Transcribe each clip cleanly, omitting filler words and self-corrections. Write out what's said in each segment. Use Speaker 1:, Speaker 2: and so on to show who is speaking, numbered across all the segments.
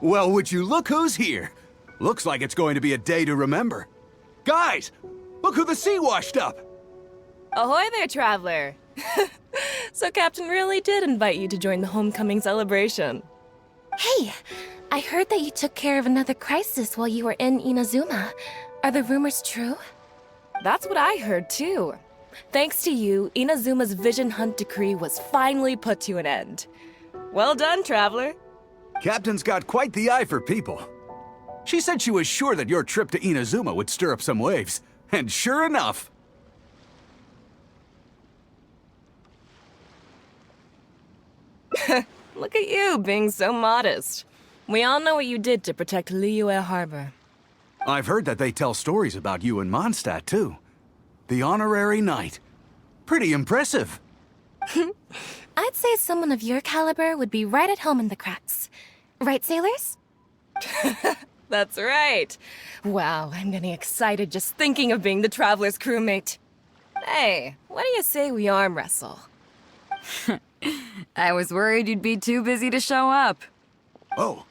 Speaker 1: Well, would you look who's here? Looks like it's going to be a day to remember. Guys, look who the sea washed up!
Speaker 2: Ahoy there, traveler! So Captain really did invite you to join the homecoming celebration.
Speaker 3: Hey, I heard that you took care of another crisis while you were in Inazuma. Are the rumors true?
Speaker 2: That's what I heard, too. Thanks to you, Inazuma's Vision Hunt decree was finally put to an end. Well done, traveler.
Speaker 1: Captain's got quite the eye for people. She said she was sure that your trip to Inazuma would stir up some waves. And sure enough...
Speaker 2: Look at you, being so modest. We all know what you did to protect Liyue Harbor.
Speaker 1: I've heard that they tell stories about you in Mondstadt, too. The honorary knight. Pretty impressive.
Speaker 3: I'd say someone of your caliber would be right at home in the cracks. Right, sailors?
Speaker 2: That's right. Wow, I'm getting excited just thinking of being the Traveler's crewmate. Hey, what do you say we arm wrestle?
Speaker 4: I was worried you'd be too busy to show up.
Speaker 1: Oh,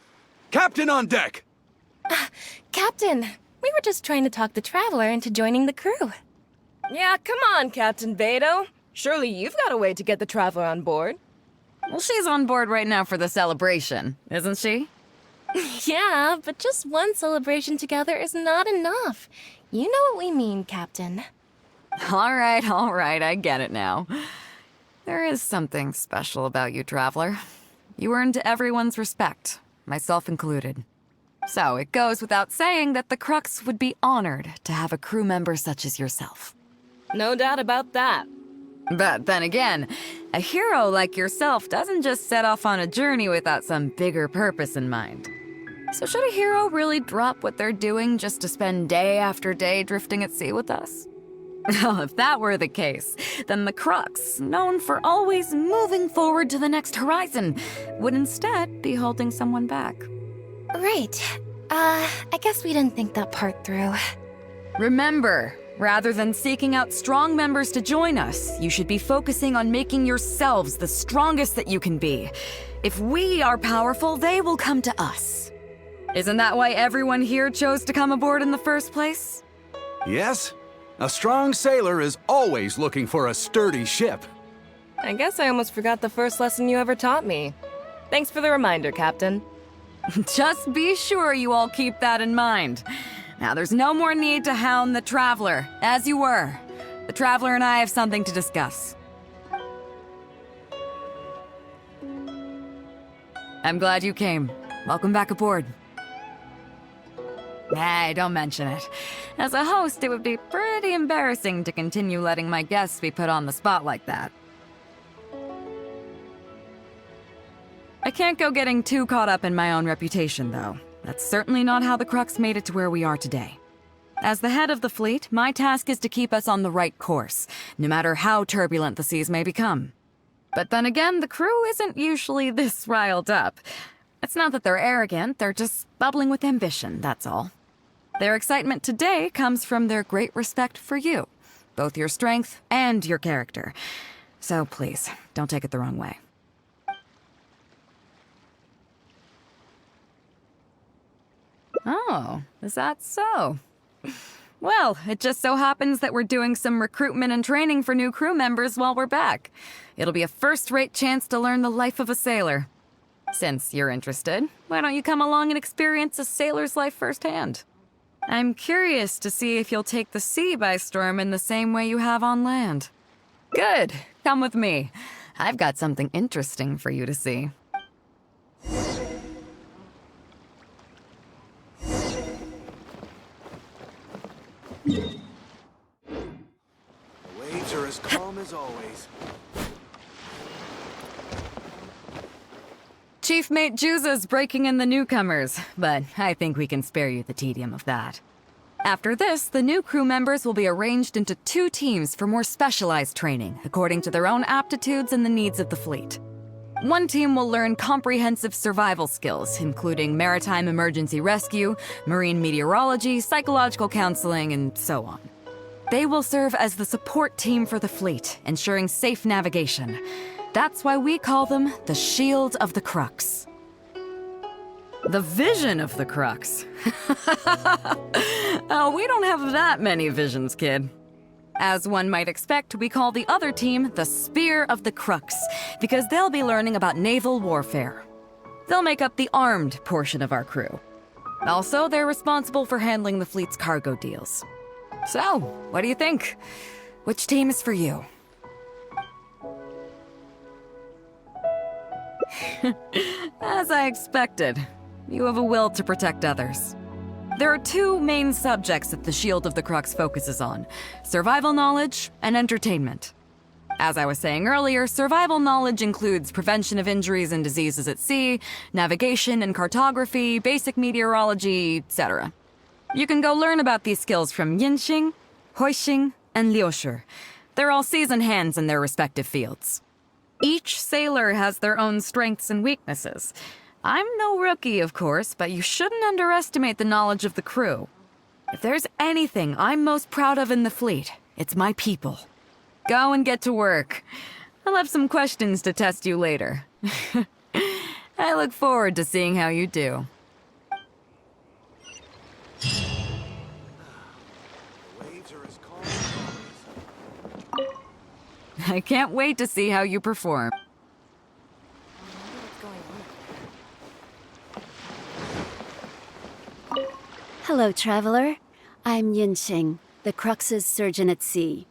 Speaker 1: Captain on deck!
Speaker 3: Captain, we were just trying to talk the Traveler into joining the crew.
Speaker 2: Yeah, come on, Captain Beidou. Surely you've got a way to get the Traveler on board.
Speaker 4: Well, she's on board right now for the celebration, isn't she?
Speaker 3: Yeah, but just one celebration together is not enough. You know what we mean, Captain.
Speaker 4: All right, I get it now. There is something special about you, Traveler. You earned everyone's respect, myself included. So it goes without saying that the Crux would be honored to have a crew member such as yourself.
Speaker 2: No doubt about that.
Speaker 4: But then again, a hero like yourself doesn't just set off on a journey without some bigger purpose in mind. So should a hero really drop what they're doing just to spend day after day drifting at sea with us? Well, if that were the case, then the Crux, known for always moving forward to the next horizon, would instead be holding someone back.
Speaker 3: Right. I guess we didn't think that part through.
Speaker 4: Remember, rather than seeking out strong members to join us, you should be focusing on making yourselves the strongest that you can be. If we are powerful, they will come to us. Isn't that why everyone here chose to come aboard in the first place?
Speaker 1: Yes. A strong sailor is always looking for a sturdy ship.
Speaker 2: I guess I almost forgot the first lesson you ever taught me. Thanks for the reminder, Captain.
Speaker 4: Just be sure you all keep that in mind. Now, there's no more need to hound the Traveler, as you were. The Traveler and I have something to discuss. I'm glad you came. Welcome back aboard. Hey, don't mention it. As a host, it would be pretty embarrassing to continue letting my guests be put on the spot like that. I can't go getting too caught up in my own reputation, though. That's certainly not how the Crux made it to where we are today. As the head of the fleet, my task is to keep us on the right course, no matter how turbulent the seas may become. But then again, the crew isn't usually this riled up. It's not that they're arrogant, they're just bubbling with ambition, that's all. Their excitement today comes from their great respect for you, both your strength and your character. So please, don't take it the wrong way. Oh, is that so? Well, it just so happens that we're doing some recruitment and training for new crew members while we're back. It'll be a first-rate chance to learn the life of a sailor. Since you're interested, why don't you come along and experience a sailor's life firsthand? I'm curious to see if you'll take the sea by storm in the same way you have on land. Good. Come with me. I've got something interesting for you to see.
Speaker 1: The waves are as calm as always.
Speaker 4: Chief Mate Juza's breaking in the newcomers, but I think we can spare you the tedium of that. After this, the new crew members will be arranged into 2 teams for more specialized training, according to their own aptitudes and the needs of the fleet. One team will learn comprehensive survival skills, including maritime emergency rescue, marine meteorology, psychological counseling, and so on. They will serve as the support team for the fleet, ensuring safe navigation. That's why we call them the Shield of the Crux. The Vision of the Crux. Oh, we don't have that many visions, kid. As one might expect, we call the other team the Spear of the Crux, because they'll be learning about naval warfare. They'll make up the armed portion of our crew. Also, they're responsible for handling the fleet's cargo deals. So, what do you think? Which team is for you? As I expected, you have a will to protect others. There are two main subjects that the Shield of the Crux focuses on: survival knowledge and entertainment. As I was saying earlier, survival knowledge includes prevention of injuries and diseases at sea, navigation and cartography, basic meteorology, etc. You can go learn about these skills from Genshin, Huixing, and Liushi. They're all seasoned hands in their respective fields. Each sailor has their own strengths and weaknesses. I'm no rookie, of course, but you shouldn't underestimate the knowledge of the crew. If there's anything I'm most proud of in the fleet, it's my people. Go and get to work. I'll have some questions to test you later. I look forward to seeing how you do.
Speaker 1: Waves are as calm as always.
Speaker 4: I can't wait to see how you perform.
Speaker 5: Hello, traveler. I'm Yinxing, the Crux's surgeon at sea.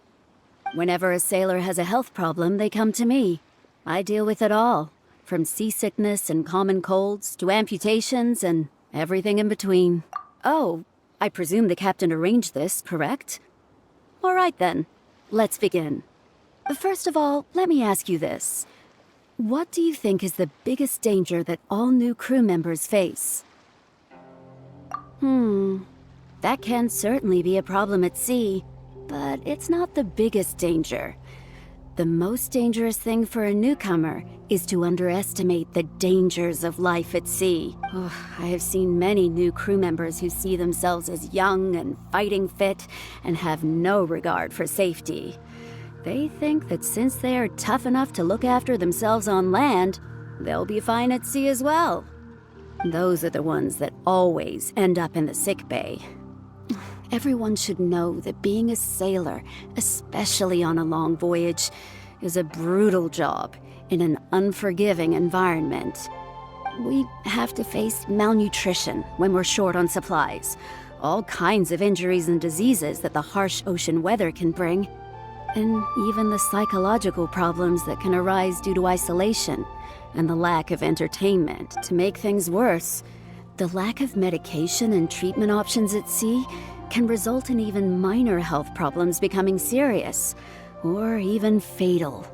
Speaker 5: Whenever a sailor has a health problem, they come to me. I deal with it all, from seasickness and common colds to amputations and everything in between. Oh, I presume the captain arranged this, correct? All right then, let's begin. First of all, let me ask you this. What do you think is the biggest danger that all new crew members face? That can certainly be a problem at sea, but it's not the biggest danger. The most dangerous thing for a newcomer is to underestimate the dangers of life at sea. I have seen many new crew members who see themselves as young and fighting fit and have no regard for safety. They think that since they are tough enough to look after themselves on land, they'll be fine at sea as well. Those are the ones that always end up in the sick bay. Everyone should know that being a sailor, especially on a long voyage, is a brutal job in an unforgiving environment. We have to face malnutrition when we're short on supplies, all kinds of injuries and diseases that the harsh ocean weather can bring, and even the psychological problems that can arise due to isolation and the lack of entertainment. To make things worse, the lack of medication and treatment options at sea can result in even minor health problems becoming serious, or even fatal.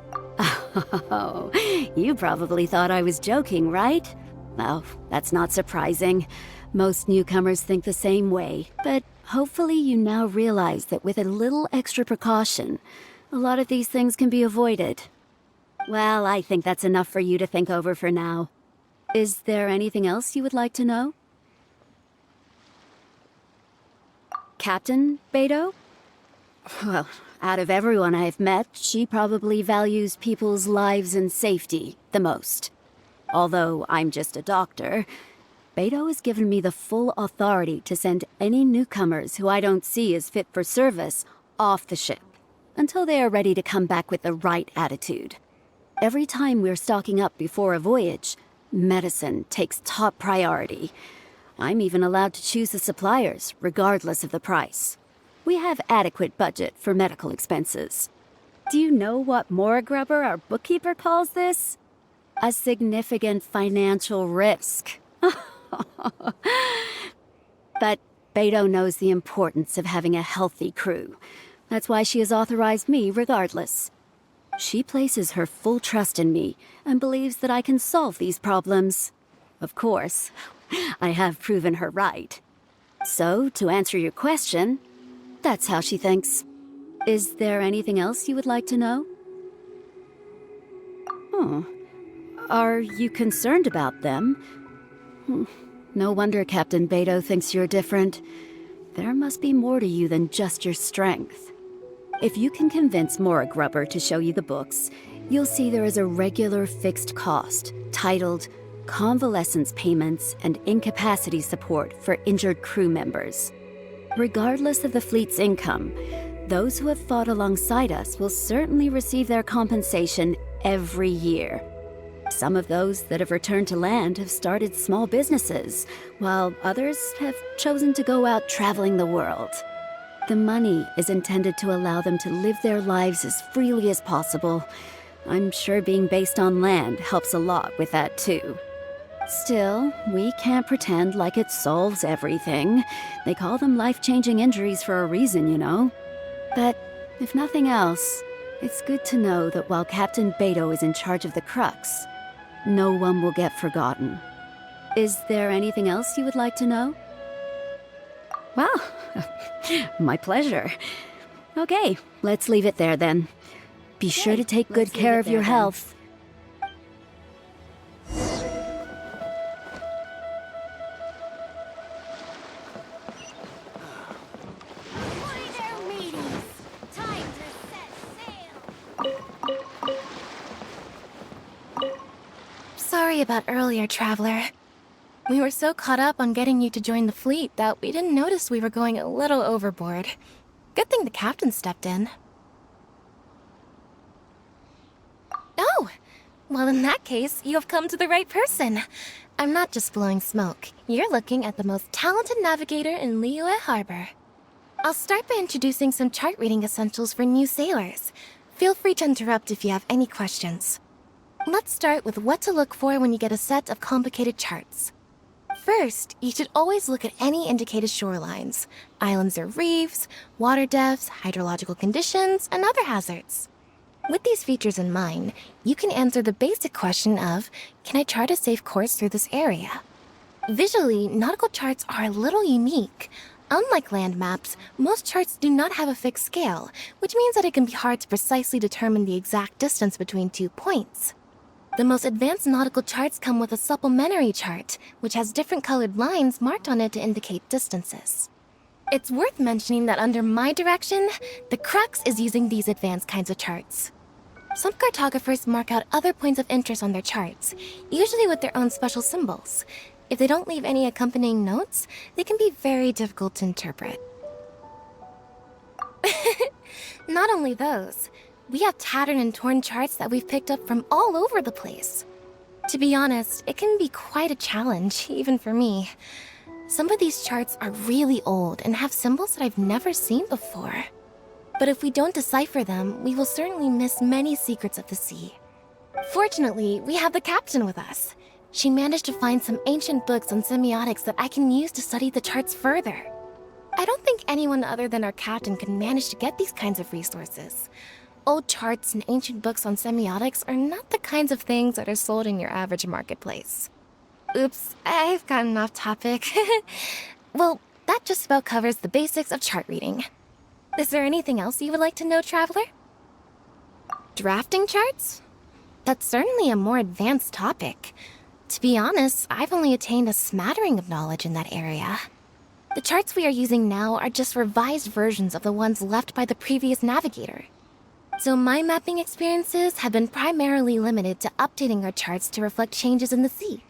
Speaker 5: Oh, you probably thought I was joking, right? Well, that's not surprising. Most newcomers think the same way, but hopefully you now realize that with a little extra precaution, a lot of these things can be avoided. Well, I think that's enough for you to think over for now. Is there anything else you would like to know? Captain Beidou? Well, out of everyone I've met, she probably values people's lives and safety the most. Although I'm just a doctor, Beidou has given me the full authority to send any newcomers who I don't see as fit for service off the ship, until they are ready to come back with the right attitude. Every time we're stocking up before a voyage, medicine takes top priority. I'm even allowed to choose the suppliers, regardless of the price. We have adequate budget for medical expenses. Do you know what Morgrubber, our bookkeeper, calls this? A significant financial risk. But Beidou knows the importance of having a healthy crew. That's why she has authorized me regardless. She places her full trust in me and believes that I can solve these problems. Of course, I have proven her right. So, to answer your question, that's how she thinks. Is there anything else you would like to know? Are you concerned about them? No wonder Captain Beidou thinks you're different. There must be more to you than just your strength. If you can convince Mora Grubber to show you the books, you'll see there is a regular fixed cost, titled Convalescence Payments and Incapacity Support for Injured Crew Members. Regardless of the fleet's income, those who have fought alongside us will certainly receive their compensation every year. Some of those that have returned to land have started small businesses, while others have chosen to go out traveling the world. The money is intended to allow them to live their lives as freely as possible. I'm sure being based on land helps a lot with that too. Still, we can't pretend like it solves everything. They call them life-changing injuries for a reason, you know. But if nothing else, it's good to know that while Captain Beidou is in charge of the Crux, no one will get forgotten. Is there anything else you would like to know? Well, my pleasure. Okay, let's leave it there then. Be sure to take good care of your health.
Speaker 3: Sorry about earlier, Traveler. We were so caught up on getting you to join the fleet that we didn't notice we were going a little overboard. Good thing the captain stepped in. Oh! Well, in that case, you have come to the right person. I'm not just blowing smoke. You're looking at the most talented navigator in Liyue Harbor. I'll start by introducing some chart reading essentials for new sailors. Feel free to interrupt if you have any questions. Let's start with what to look for when you get a set of complicated charts. First, you should always look at any indicated shorelines, islands or reefs, water depths, hydrological conditions, and other hazards. With these features in mind, you can answer the basic question of, can I chart a safe course through this area? Visually, nautical charts are a little unique. Unlike land maps, most charts do not have a fixed scale, which means that it can be hard to precisely determine the exact distance between 2 points. The most advanced nautical charts come with a supplementary chart, which has different colored lines marked on it to indicate distances. It's worth mentioning that under my direction, the Crux is using these advanced kinds of charts. Some cartographers mark out other points of interest on their charts, usually with their own special symbols. If they don't leave any accompanying notes, they can be very difficult to interpret. Not only those, we have tattered and torn charts that we've picked up from all over the place. To be honest, it can be quite a challenge, even for me. Some of these charts are really old and have symbols that I've never seen before. But if we don't decipher them, we will certainly miss many secrets of the sea. Fortunately, we have the captain with us. She managed to find some ancient books on semiotics that I can use to study the charts further. I don't think anyone other than our captain could manage to get these kinds of resources. Old charts and ancient books on semiotics are not the kinds of things that are sold in your average marketplace. Oops, I've gotten off topic. Well, that just about covers the basics of chart reading. Is there anything else you would like to know, Traveler? Drafting charts? That's certainly a more advanced topic. To be honest, I've only attained a smattering of knowledge in that area. The charts we are using now are just revised versions of the ones left by the previous navigator. So my mapping experiences have been primarily limited to updating our charts to reflect changes in the sea.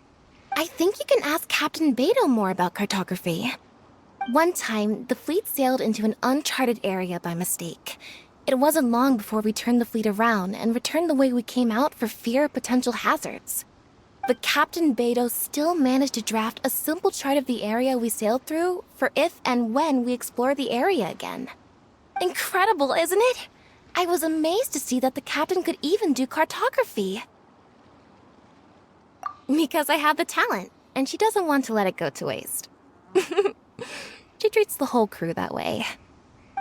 Speaker 3: I think you can ask Captain Beidou more about cartography. One time, the fleet sailed into an uncharted area by mistake. It wasn't long before we turned the fleet around and returned the way we came out for fear of potential hazards. But Captain Beidou still managed to draft a simple chart of the area we sailed through for if and when we explore the area again. Incredible, isn't it? I was amazed to see that the captain could even do cartography. Because I have the talent, and she doesn't want to let it go to waste. She treats the whole crew that way.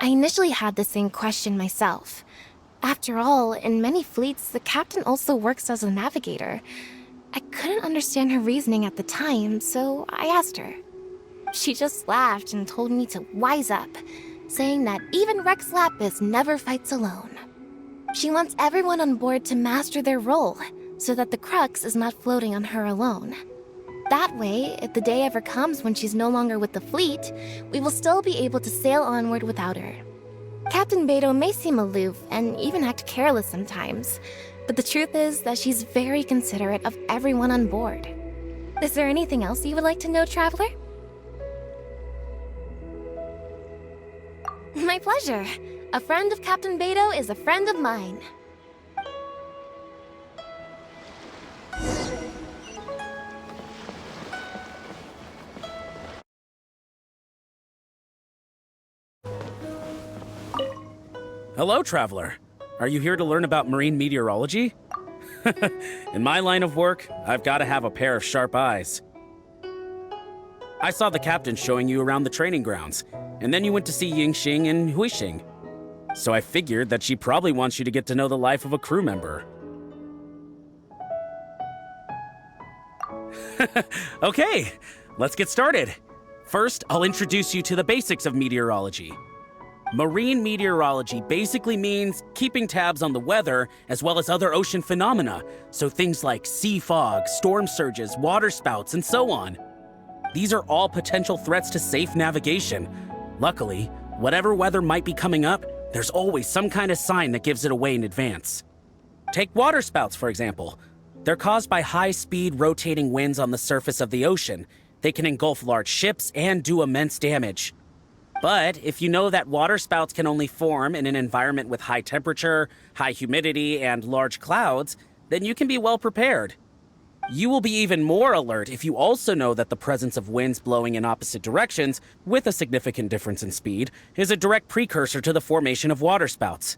Speaker 3: I initially had the same question myself. After all, in many fleets, the captain also works as a navigator. I couldn't understand her reasoning at the time, so I asked her. She just laughed and told me to wise up, saying that even Rex Lapis never fights alone. She wants everyone on board to master their role, so that the crux is not floating on her alone. That way, if the day ever comes when she's no longer with the fleet, we will still be able to sail onward without her. Captain Beidou may seem aloof and even act careless sometimes, but the truth is that she's very considerate of everyone on board. Is there anything else you would like to know, Traveler? My pleasure. A friend of Captain Beidou is a friend of mine.
Speaker 6: Hello, Traveler. Are you here to learn about marine meteorology? In my line of work, I've got to have a pair of sharp eyes. I saw the captain showing you around the training grounds, and then you went to see Yingxing and Huixing. So I figured that she probably wants you to get to know the life of a crew member. Okay, let's get started. First, I'll introduce you to the basics of meteorology. Marine meteorology basically means keeping tabs on the weather as well as other ocean phenomena, so things like sea fog, storm surges, water spouts, and so on. These are all potential threats to safe navigation. Luckily, whatever weather might be coming up, there's always some kind of sign that gives it away in advance. Take water spouts, for example. They're caused by high-speed rotating winds on the surface of the ocean. They can engulf large ships and do immense damage. But if you know that water spouts can only form in an environment with high temperature, high humidity, and large clouds, then you can be well prepared. You will be even more alert if you also know that the presence of winds blowing in opposite directions, with a significant difference in speed, is a direct precursor to the formation of waterspouts.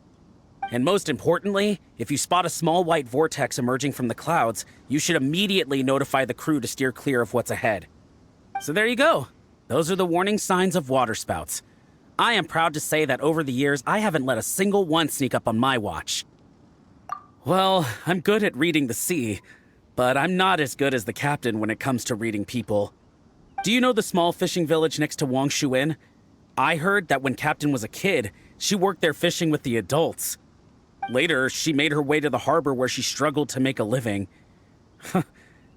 Speaker 6: And most importantly, if you spot a small white vortex emerging from the clouds, you should immediately notify the crew to steer clear of what's ahead. So there you go. Those are the warning signs of waterspouts. I am proud to say that over the years, I haven't let a single one sneak up on my watch. Well, I'm good at reading the sea, but I'm not as good as the captain when it comes to reading people. Do you know the small fishing village next to Wangshuin? I heard that when Captain was a kid, she worked there fishing with the adults. Later, she made her way to the harbor where she struggled to make a living.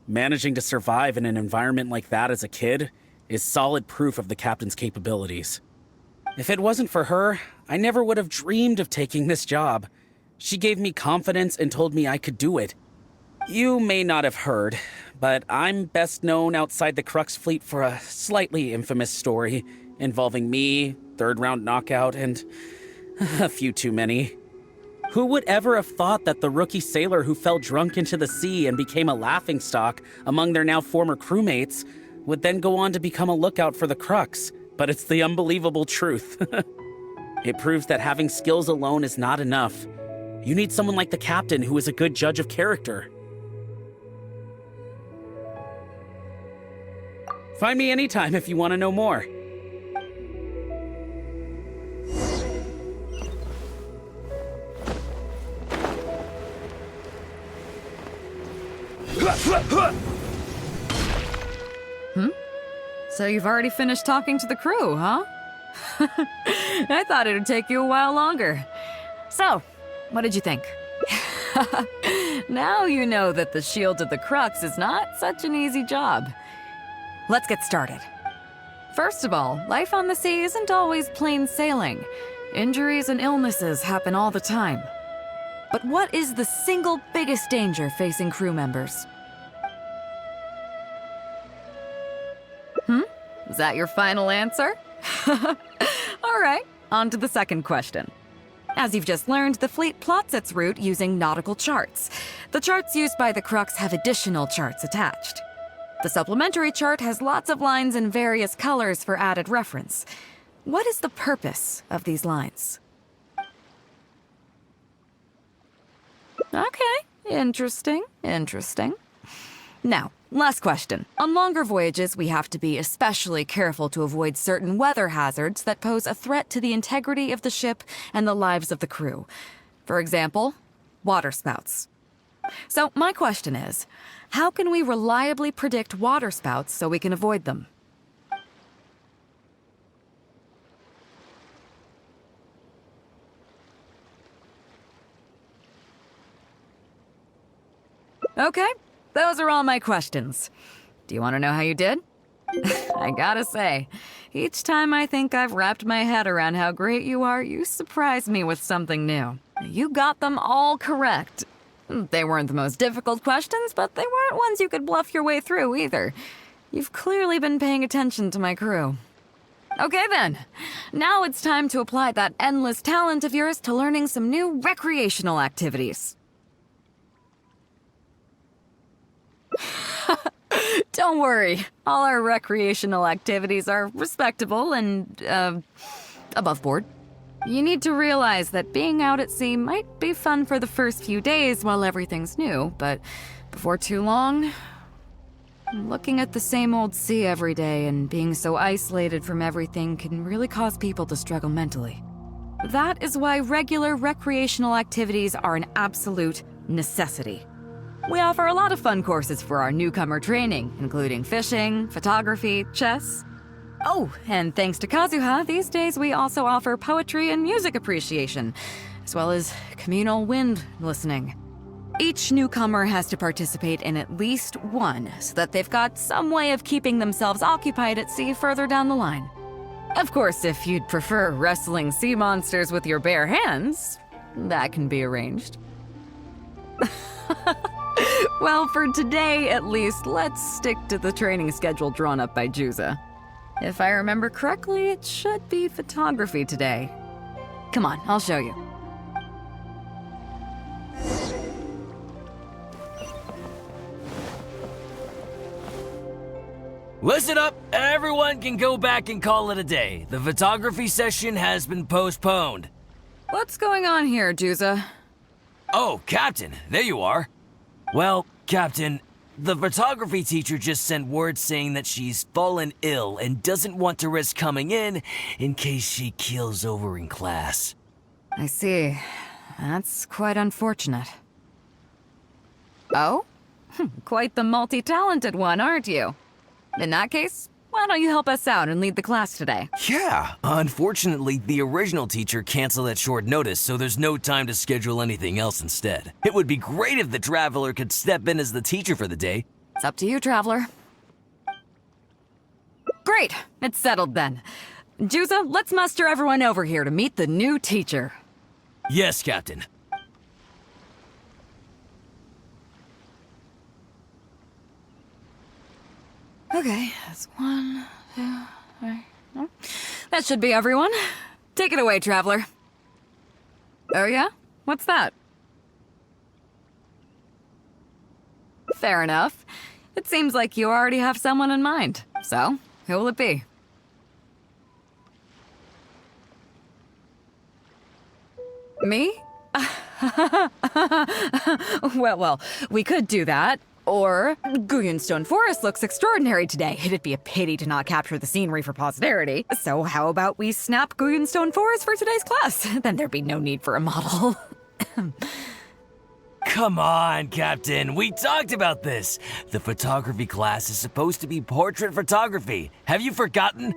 Speaker 6: Managing to survive in an environment like that as a kid is solid proof of the captain's capabilities. If it wasn't for her, I never would have dreamed of taking this job. She gave me confidence and told me I could do it. You may not have heard, but I'm best known outside the Crux fleet for a slightly infamous story involving me, third-round knockout, and a few too many. Who would ever have thought that the rookie sailor who fell drunk into the sea and became a laughingstock among their now former crewmates would then go on to become a lookout for the Crux? But it's the unbelievable truth. It proves that having skills alone is not enough. You need someone like the captain who is a good judge of character. Find me anytime if you want to know more.
Speaker 4: So you've already finished talking to the crew, huh? I thought it would take you a while longer. So, what did you think? Now you know that the shield of the Crux is not such an easy job. Let's get started. First of all, life on the sea isn't always plain sailing. Injuries and illnesses happen all the time. But what is the single biggest danger facing crew members? Is that your final answer? All right, on to the second question. As you've just learned, the fleet plots its route using nautical charts. The charts used by the Crux have additional charts attached. The supplementary chart has lots of lines in various colors for added reference. What is the purpose of these lines? Okay, interesting. Now, last question. On longer voyages, we have to be especially careful to avoid certain weather hazards that pose a threat to the integrity of the ship and the lives of the crew. For example, waterspouts. So my question is, how can we reliably predict waterspouts so we can avoid them? Okay, those are all my questions. Do you want to know how you did? I gotta say, each time I think I've wrapped my head around how great you are, you surprise me with something new. You got them all correct. They weren't the most difficult questions, but they weren't ones you could bluff your way through either. You've clearly been paying attention to my crew. Okay then, now it's time to apply that endless talent of yours to learning some new recreational activities. Don't worry, all our recreational activities are respectable and, above board. You need to realize that being out at sea might be fun for the first few days while everything's new, but before too long, looking at the same old sea every day and being so isolated from everything can really cause people to struggle mentally. That is why regular recreational activities are an absolute necessity. We offer a lot of fun courses for our newcomer training, including fishing, photography, chess. Oh, and thanks to Kazuha, these days we also offer poetry and music appreciation, as well as communal wind listening. Each newcomer has to participate in at least one, so that they've got some way of keeping themselves occupied at sea further down the line. Of course, if you'd prefer wrestling sea monsters with your bare hands, that can be arranged. Well, for today at least, let's stick to the training schedule drawn up by Juza. If I remember correctly, it should be photography today. Come on, I'll show you.
Speaker 7: Listen up, everyone can go back and call it a day. The photography session has been postponed.
Speaker 4: What's going on here, Juza?
Speaker 7: Oh, Captain, there you are. Well, Captain, the photography teacher just sent word saying that she's fallen ill and doesn't want to risk coming in case she keels over in class.
Speaker 4: I see. That's quite unfortunate. Oh? Quite the multi-talented one, aren't you? In that case, why don't you help us out and lead the class today?
Speaker 7: Yeah, unfortunately, the original teacher canceled at short notice, so there's no time to schedule anything else instead. It would be great if the Traveler could step in as the teacher for the day.
Speaker 4: It's up to you, Traveler. Great! It's settled then. Juza, let's muster everyone over here to meet the new teacher.
Speaker 7: Yes, Captain.
Speaker 4: Okay, that's 1, 2, 3. No. That should be everyone. Take it away, Traveler. Oh yeah? What's that? Fair enough. It seems like you already have someone in mind. So, who will it be? Me? Well, we could do that. Or, Guyunstone Forest looks extraordinary today. It'd be a pity to not capture the scenery for posterity. So how about we snap Guyunstone Forest for today's class? Then there'd be no need for a model.
Speaker 7: Come on, Captain. We talked about this. The photography class is supposed to be portrait photography. Have you forgotten?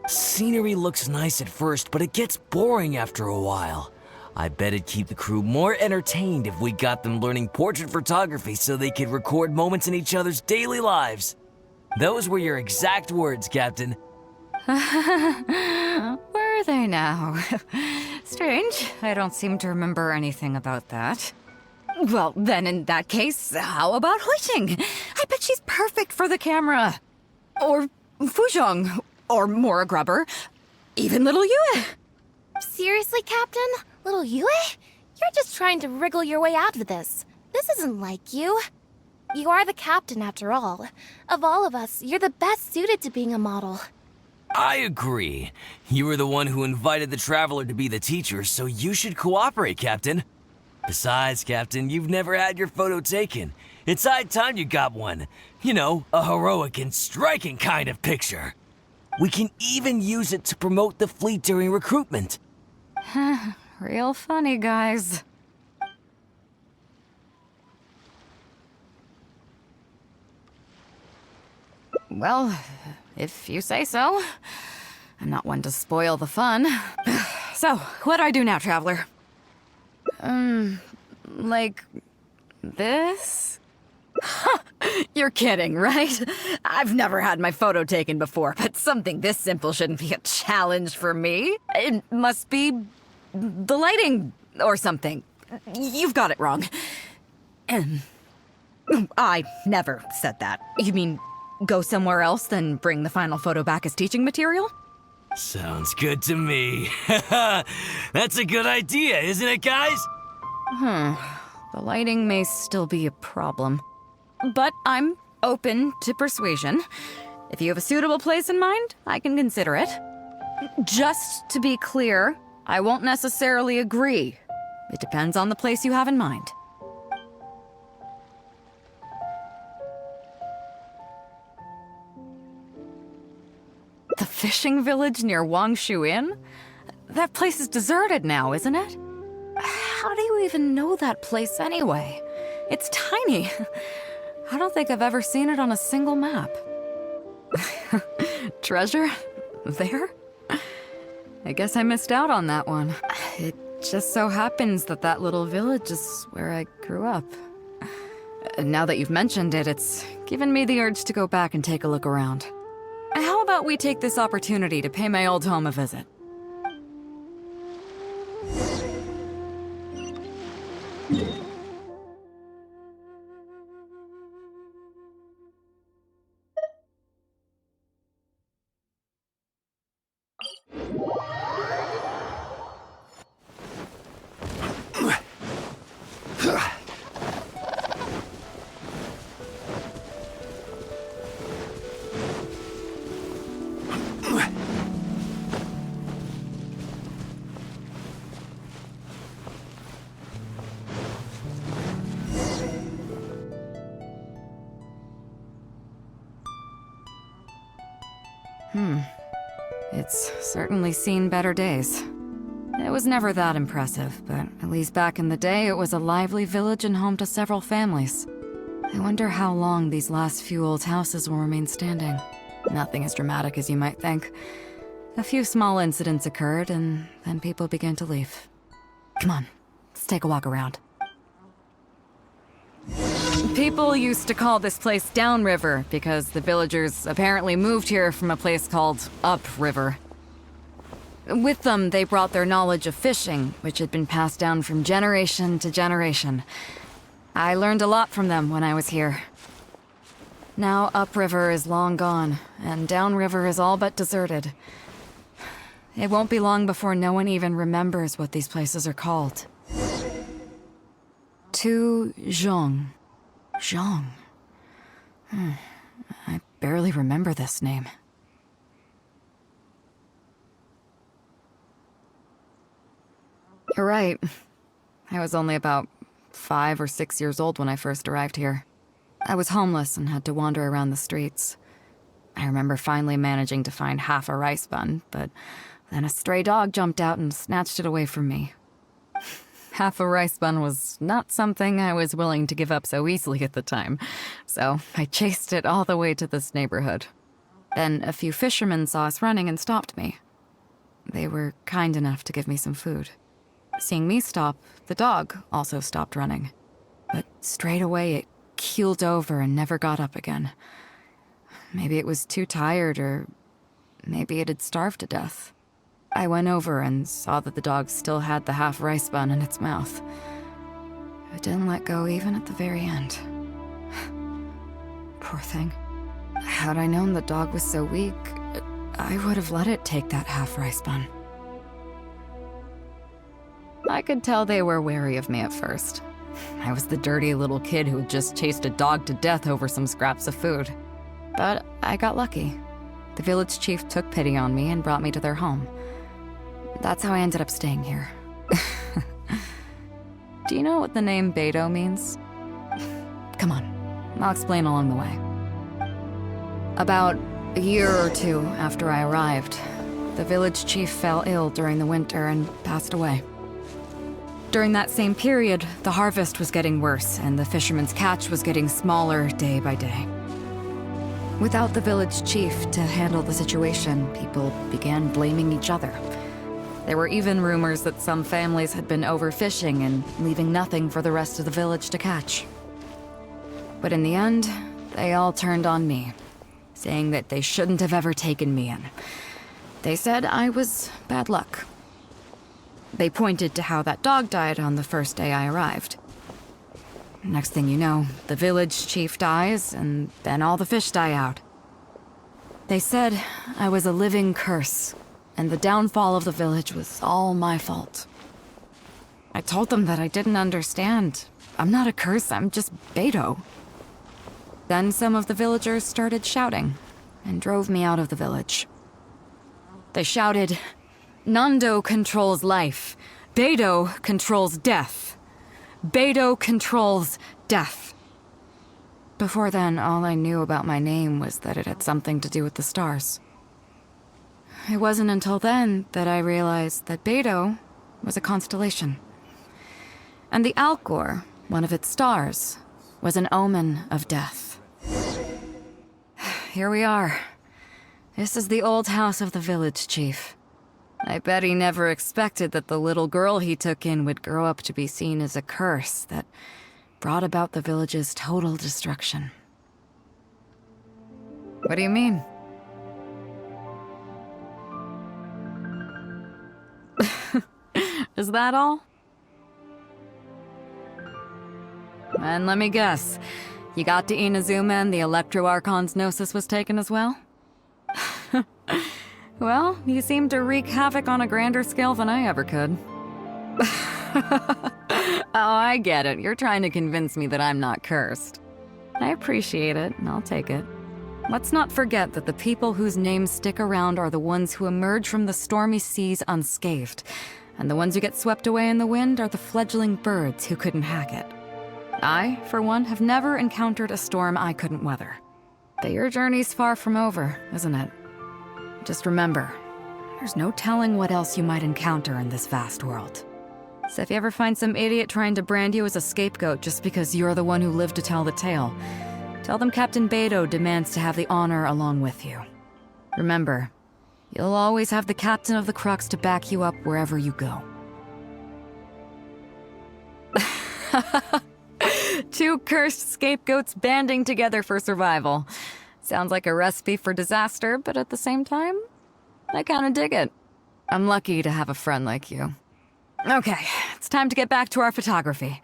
Speaker 7: Scenery looks nice at first, but it gets boring after a while. I bet it'd keep the crew more entertained if we got them learning portrait photography so they could record moments in each other's daily lives. Those were your exact words, Captain.
Speaker 4: Were they now? Strange. I don't seem to remember anything about that. Well, then in that case, how about Huixing? I bet she's perfect for the camera. Or Fuzhong. Or Mora Grubber. Even little Yue.
Speaker 3: Seriously, Captain? Little Yue? You're just trying to wriggle your way out of this. This isn't like you. You are the captain, after all. Of all of us, you're the best suited to being a model.
Speaker 7: I agree. You were the one who invited the Traveler to be the teacher, so you should cooperate, Captain. Besides, Captain, you've never had your photo taken. It's high time you got one. You know, a heroic and striking kind of picture. We can even use it to promote the fleet during recruitment.
Speaker 4: Real funny, guys. Well, if you say so. I'm not one to spoil the fun. So, what do I do now, Traveler? Like this? You're kidding, right? I've never had my photo taken before, but something this simple shouldn't be a challenge for me. It must be the lighting or something. You've got it wrong. I never said that. You mean go somewhere else, then bring the final photo back as teaching material?
Speaker 7: Sounds good to me. That's a good idea, isn't it, guys?
Speaker 4: The lighting may still be a problem. But I'm open to persuasion. If you have a suitable place in mind, I can consider it. Just to be clear, I won't necessarily agree. It depends on the place you have in mind. The fishing village near Wangshu Inn? That place is deserted now, isn't it? How do you even know that place anyway? It's tiny. I don't think I've ever seen it on a single map. Treasure? There? I guess I missed out on that one. It just so happens that that little village is where I grew up. Now that you've mentioned it, it's given me the urge to go back and take a look around. How about we take this opportunity to pay my old home a visit? It's certainly seen better days. It was never that impressive, but at least back in the day, it was a lively village and home to several families. I wonder how long these last few old houses will remain standing. Nothing as dramatic as you might think. A few small incidents occurred, and then people began to leave. Come on, let's take a walk around. People used to call this place Downriver because the villagers apparently moved here from a place called Upriver. With them, they brought their knowledge of fishing, which had been passed down from generation to generation. I learned a lot from them when I was here. Now Upriver is long gone, and Downriver is all but deserted. It won't be long before no one even remembers what these places are called. Tu Zhong. Zhong. I barely remember this name. You're right. I was only about 5 or 6 years old when I first arrived here. I was homeless and had to wander around the streets. I remember finally managing to find half a rice bun, but then a stray dog jumped out and snatched it away from me. Half a rice bun was not something I was willing to give up so easily at the time, so I chased it all the way to this neighborhood. Then a few fishermen saw us running and stopped me. They were kind enough to give me some food. Seeing me stop, the dog also stopped running. But straight away it keeled over and never got up again. Maybe it was too tired, or maybe it had starved to death. I went over and saw that the dog still had the half rice bun in its mouth. It didn't let go even at the very end. Poor thing. Had I known the dog was so weak, I would have let it take that half rice bun. I could tell they were wary of me at first. I was the dirty little kid who had just chased a dog to death over some scraps of food. But I got lucky. The village chief took pity on me and brought me to their home. That's how I ended up staying here. Do you know what the name Beidou means? Come on, I'll explain along the way. About a year or two after I arrived, the village chief fell ill during the winter and passed away. During that same period, the harvest was getting worse and the fishermen's catch was getting smaller day by day. Without the village chief to handle the situation, people began blaming each other. There were even rumors that some families had been overfishing and leaving nothing for the rest of the village to catch. But in the end, they all turned on me, saying that they shouldn't have ever taken me in. They said I was bad luck. They pointed to how that dog died on the first day I arrived. Next thing you know, the village chief dies, and then all the fish die out. They said I was a living curse, and the downfall of the village was all my fault. I told them that I didn't understand. I'm not a curse, I'm just Beidou. Then some of the villagers started shouting, and drove me out of the village. They shouted, "Nando controls life. Beidou controls death. Beidou controls death." Before then, all I knew about my name was that it had something to do with the stars. It wasn't until then that I realized that Beidou was a constellation. And the Alcor, one of its stars, was an omen of death. Here we are. This is the old house of the village chief. I bet he never expected that the little girl he took in would grow up to be seen as a curse that brought about the village's total destruction. What do you mean? Is that all? And let me guess, you got to Inazuma and the Electro Archon's Gnosis was taken as well? Well, you seem to wreak havoc on a grander scale than I ever could. Oh, I get it. You're trying to convince me that I'm not cursed. I appreciate it, and I'll take it. Let's not forget that the people whose names stick around are the ones who emerge from the stormy seas unscathed, and the ones who get swept away in the wind are the fledgling birds who couldn't hack it. I, for one, have never encountered a storm I couldn't weather. But your journey's far from over, isn't it? Just remember, there's no telling what else you might encounter in this vast world. So if you ever find some idiot trying to brand you as a scapegoat just because you're the one who lived to tell the tale, tell them Captain Beidou demands to have the honor along with you. Remember, you'll always have the captain of the Crux to back you up wherever you go. Two cursed scapegoats banding together for survival. Sounds like a recipe for disaster, but at the same time, I kinda dig it. I'm lucky to have a friend like you. Okay, it's time to get back to our photography.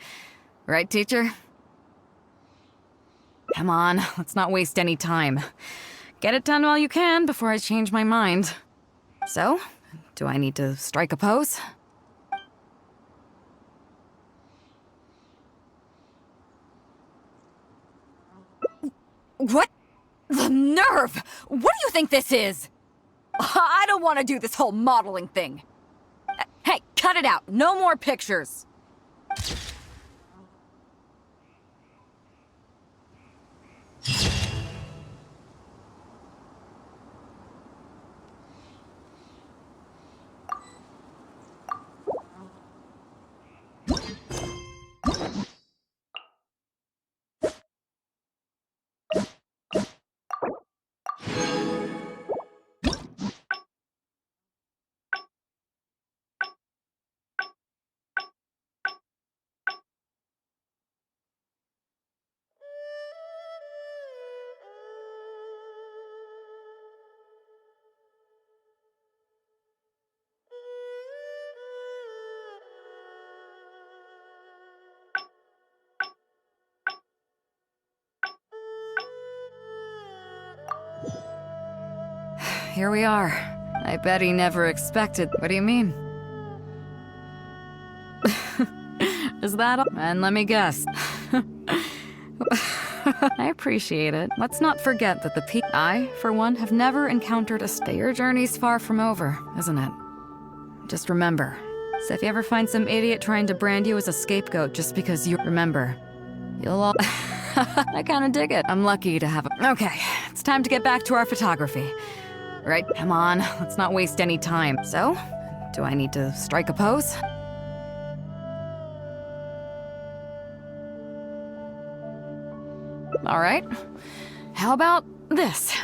Speaker 4: Right, teacher? Come on, let's not waste any time. Get it done while you can before I change my mind. So, do I need to strike a pose? What? The nerve! What do you think this is? I don't want to do this whole modeling thing. Hey, cut it out! No more pictures! Here we are. I bet he never expected. What do you mean? Is that all? And let me guess. I appreciate it. Let's not forget that I, for one, have never encountered a Your journey's far from over, isn't it? Just remember. So if you ever find some idiot trying to brand you as a scapegoat just because you remember, you'll all... I kinda dig it. I'm lucky to have a... Okay, it's time to get back to our photography. Right, come on, let's not waste any time. So, do I need to strike a pose? All right, how about this?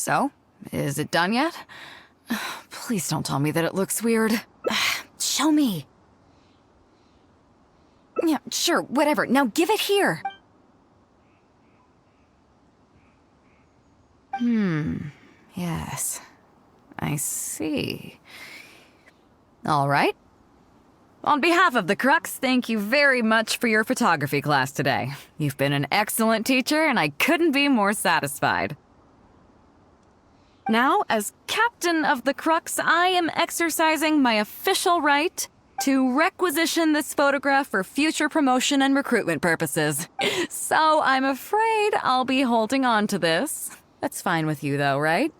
Speaker 4: So, is it done yet? Please don't tell me that it looks weird. Show me. Yeah, sure, whatever. Now give it here. Yes. I see. All right. On behalf of the Crux, thank you very much for your photography class today. You've been an excellent teacher, and I couldn't be more satisfied. Now, as captain of the Crux, I am exercising my official right to requisition this photograph for future promotion and recruitment purposes. So I'm afraid I'll be holding on to this. That's fine with you, though, right?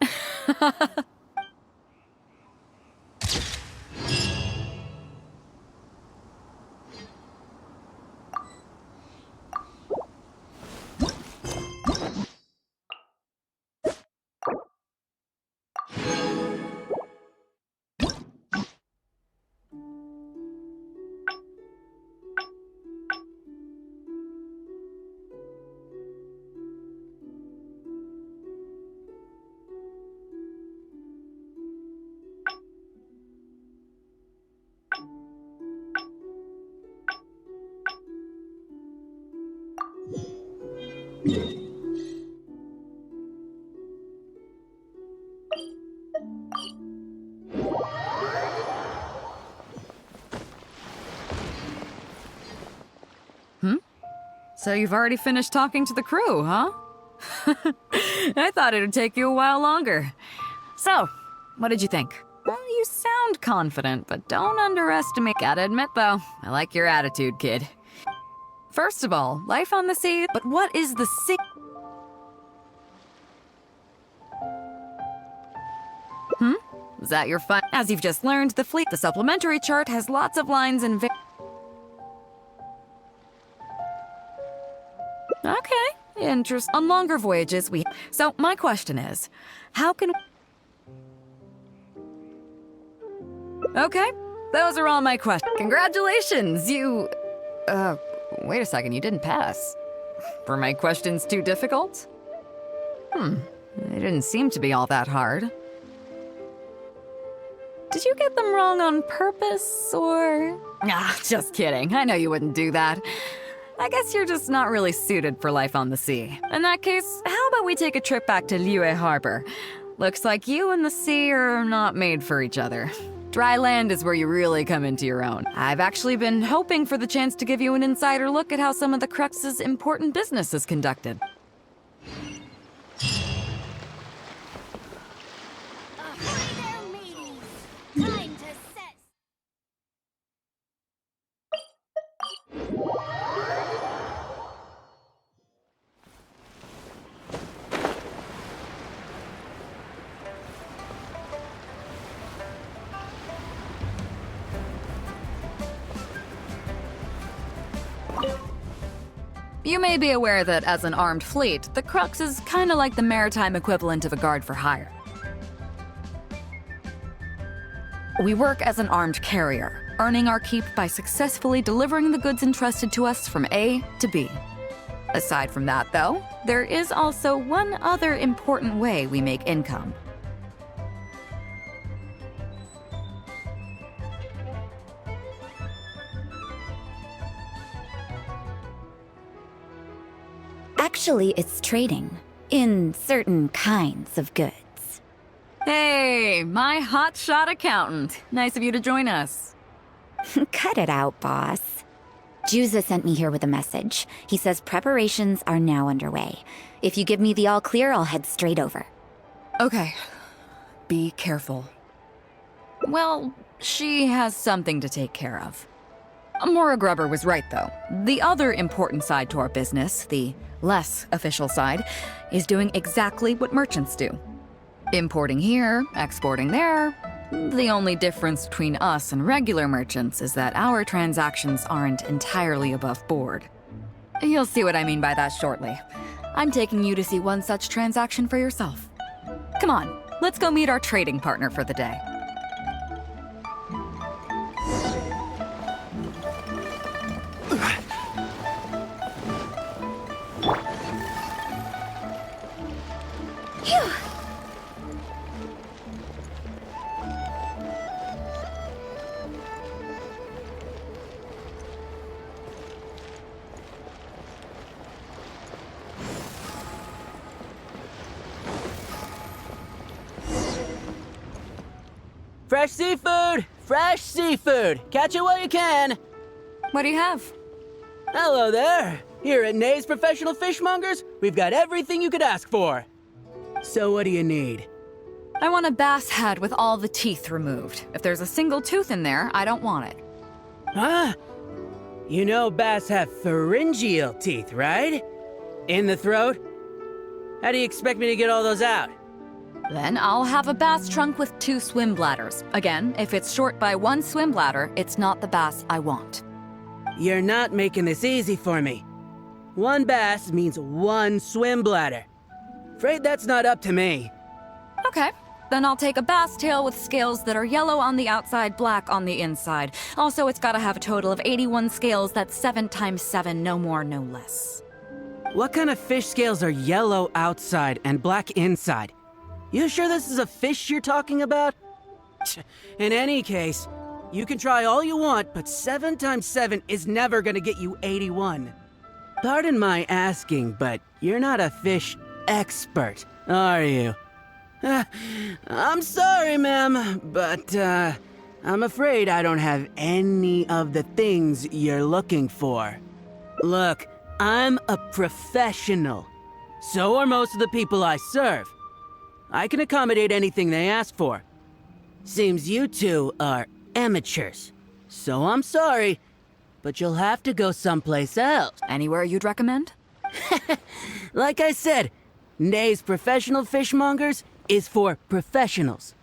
Speaker 4: So you've already finished talking to the crew, huh? I thought it'd take you a while longer. So, what did you think? Well, you sound confident, but don't underestimate. Gotta admit, though, I like your attitude, kid. First of all, life on the sea, but what is the sea? Is that your fun? As you've just learned, the fleet, the supplementary chart has lots of lines and Okay, interesting. On longer voyages, So, my question is, how can... Okay, those are all my questions. Congratulations, you... wait a second, you didn't pass. Were my questions too difficult? They didn't seem to be all that hard. Did you get them wrong on purpose, or...? Just kidding. I know you wouldn't do that. I guess you're just not really suited for life on the sea. In that case, how about we take a trip back to Liyue Harbor? Looks like you and the sea are not made for each other. Dry land is where you really come into your own. I've actually been hoping for the chance to give you an insider look at how some of the Crux's important business is conducted. You may be aware that as an armed fleet, the Crux is kinda like the maritime equivalent of a guard for hire. We work as an armed carrier, earning our keep by successfully delivering the goods entrusted to us from A to B. Aside from that, though, there is also one other important way we make income.
Speaker 5: Actually, it's trading. In certain kinds of goods.
Speaker 4: Hey, my hotshot accountant. Nice of you to join us.
Speaker 5: Cut it out, boss. Juza sent me here with a message. He says preparations are now underway. If you give me the all clear, I'll head straight over.
Speaker 4: Okay. Be careful. Well, she has something to take care of. Maura Grubber was right, though. The other important side to our business, the less official side, is doing exactly what merchants do. Importing here, exporting there. The only difference between us and regular merchants is that our transactions aren't entirely above board. You'll see what I mean by that shortly. I'm taking you to see one such transaction for yourself. Come on, let's go meet our trading partner for the day.
Speaker 8: Fresh seafood! Fresh seafood! Catch it while you can!
Speaker 4: What do you have?
Speaker 8: Hello there! Here at Nay's Professional Fishmongers, we've got everything you could ask for. So what do you need?
Speaker 4: I want a bass head with all the teeth removed. If there's a single tooth in there, I don't want it.
Speaker 8: Huh? You know bass have pharyngeal teeth, right? In the throat? How do you expect me to get all those out?
Speaker 4: Then I'll have a bass trunk with 2 swim bladders. Again, if it's short by 1 swim bladder, it's not the bass I want.
Speaker 8: You're not making this easy for me. 1 bass means 1 swim bladder. Afraid that's not up to me.
Speaker 4: Okay, then I'll take a bass tail with scales that are yellow on the outside, black on the inside. Also, it's gotta have a total of 81 scales. That's 7 times 7, no more, no less.
Speaker 8: What kind of fish scales are yellow outside and black inside? You sure this is a fish you're talking about? In any case, you can try all you want, but 7 times 7 is never gonna get you 81. Pardon my asking, but you're not a fish expert, are you? I'm sorry, ma'am, but I'm afraid I don't have any of the things you're looking for. Look, I'm a professional. So are most of the people I serve. I can accommodate anything they ask for. Seems you two are amateurs. So I'm sorry, but you'll have to go someplace else.
Speaker 4: Anywhere you'd recommend?
Speaker 8: Like I said, Nay's Professional Fishmongers is for professionals.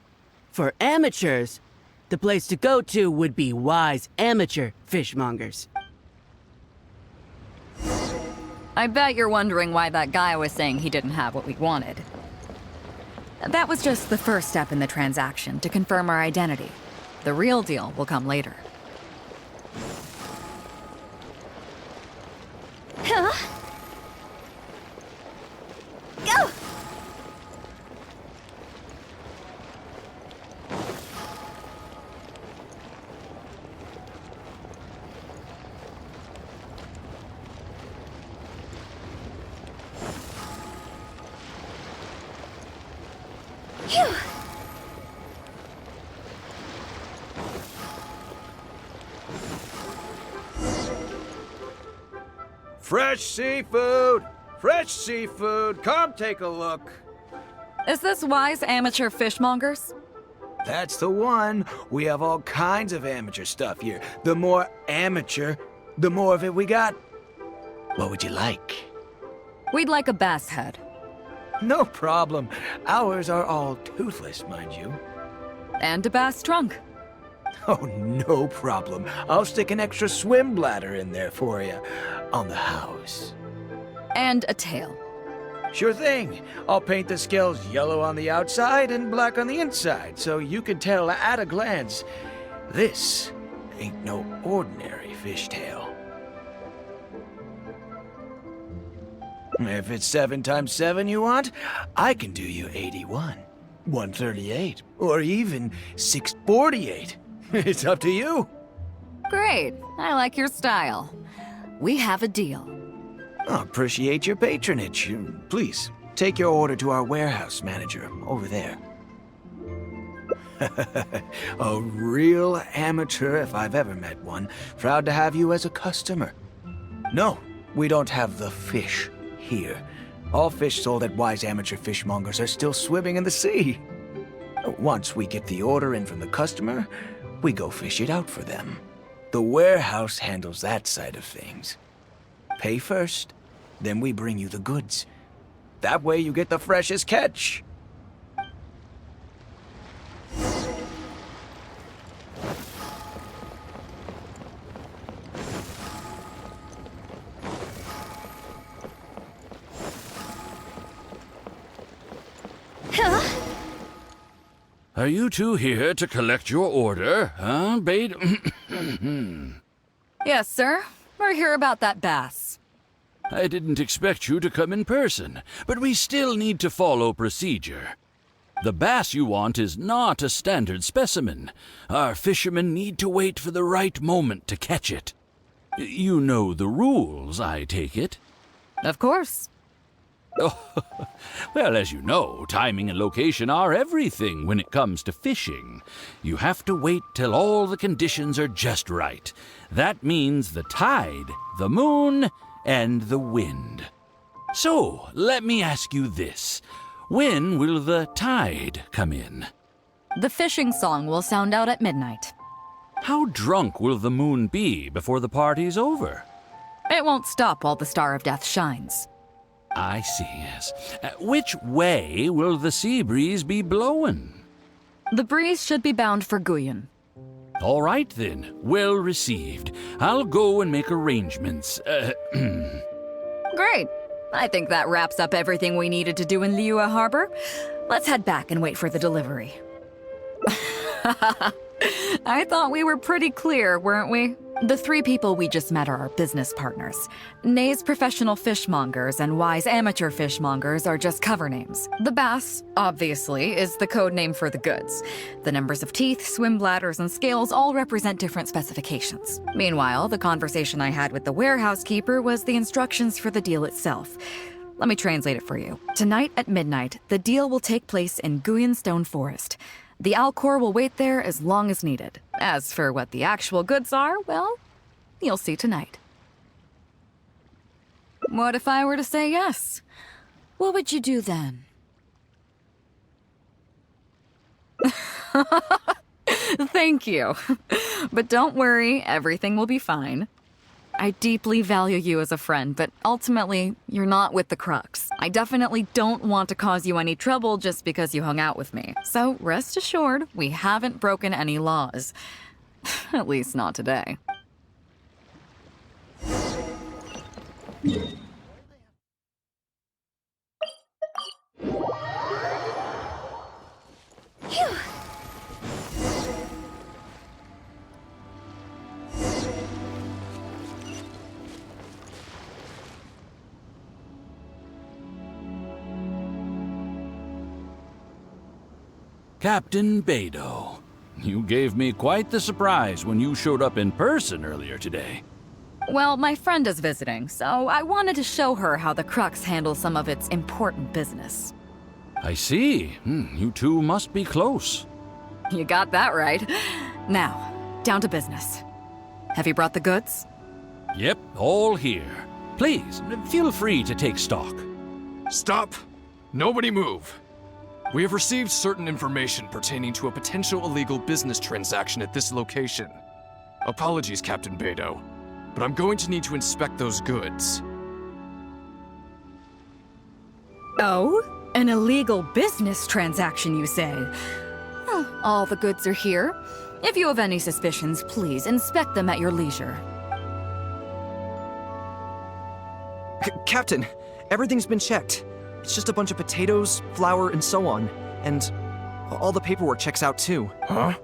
Speaker 8: For amateurs, the place to go to would be Wise Amateur Fishmongers.
Speaker 4: I bet you're wondering why that guy was saying he didn't have what we wanted. That was just the first step in the transaction to confirm our identity. The real deal will come later.
Speaker 3: Huh? Go! Phew!
Speaker 1: Fresh seafood! Fresh seafood! Come take a look!
Speaker 4: Is this Wise Amateur Fishmongers?
Speaker 1: That's the one. We have all kinds of amateur stuff here. The more amateur, the more of it we got. What would you like?
Speaker 4: We'd like a bass head.
Speaker 1: No problem. Ours are all toothless, mind you.
Speaker 4: And a bass trunk.
Speaker 1: Oh, no problem. I'll stick an extra swim bladder in there for you. On the house.
Speaker 4: And a tail.
Speaker 1: Sure thing. I'll paint the scales yellow on the outside and black on the inside, so you can tell at a glance, this ain't no ordinary fishtail. If it's 7 times 7 you want, I can do you 81, 138, or even 648. It's up to you.
Speaker 4: Great. I like your style. We have a deal.
Speaker 1: I appreciate your patronage. Please, take your order to our warehouse manager over there. A real amateur if I've ever met one. Proud to have you as a customer. No, we don't have the fish here. All fish sold at Wise Amateur Fishmongers are still swimming in the sea. Once we get the order in from the customer, we go fish it out for them. The warehouse handles that side of things. Pay first, then we bring you the goods. That way you get the freshest catch.
Speaker 9: Are you two here to collect your order, huh, Beidou?
Speaker 4: Yes, sir. We're here about that bass.
Speaker 9: I didn't expect you to come in person, but we still need to follow procedure. The bass you want is not a standard specimen. Our fishermen need to wait for the right moment to catch it. You know the rules, I take it?
Speaker 4: Of course.
Speaker 9: Well, as you know, timing and location are everything when it comes to fishing. You have to wait till all the conditions are just right. That means the tide, the moon, and the wind. So, let me ask you this. When will the tide come in?
Speaker 4: The fishing song will sound out at midnight.
Speaker 9: How drunk will the moon be before the party's over?
Speaker 4: It won't stop while the Star of Death shines.
Speaker 9: I see, yes. Which way will the sea breeze be blowing?
Speaker 4: The breeze should be bound for Guyan.
Speaker 9: All right, then. Well received. I'll go and make arrangements.
Speaker 4: Great. I think that wraps up everything we needed to do in Liyue Harbor. Let's head back and wait for the delivery. I thought we were pretty clear, weren't we? The three people we just met are our business partners. Nay's professional fishmongers and Y's amateur fishmongers are just cover names. The bass, obviously, is the code name for the goods. The numbers of teeth, swim bladders, and scales all represent different specifications. Meanwhile, the conversation I had with the warehouse keeper was the instructions for the deal itself. Let me translate it for you. Tonight at midnight, the deal will take place in Guyan Stone Forest. The Alcor will wait there as long as needed. As for what the actual goods are, well, you'll see tonight. What if I were to say yes? What would you do then? Thank you. But don't worry, everything will be fine. I deeply value you as a friend, but ultimately, you're not with the Crux. I definitely don't want to cause you any trouble just because you hung out with me. So rest assured, we haven't broken any laws. At least not today.
Speaker 9: Captain Beidou, you gave me quite the surprise when you showed up in person earlier today.
Speaker 4: Well, my friend is visiting, so I wanted to show her how the Crux handles some of its important business.
Speaker 9: I see. You two must be close.
Speaker 4: You got that right. Now, down to business. Have you brought the goods?
Speaker 9: Yep, all here. Please, feel free to take stock.
Speaker 10: Stop! Nobody move! We have received certain information pertaining to a potential illegal business transaction at this location. Apologies, Captain Beidou, but I'm going to need to inspect those goods.
Speaker 4: Oh? An illegal business transaction, you say? Well, all the goods are here. If you have any suspicions, please inspect them at your leisure.
Speaker 11: Captain, everything's been checked. It's just a bunch of potatoes, flour, and so on. And all the paperwork checks out too.
Speaker 12: Huh?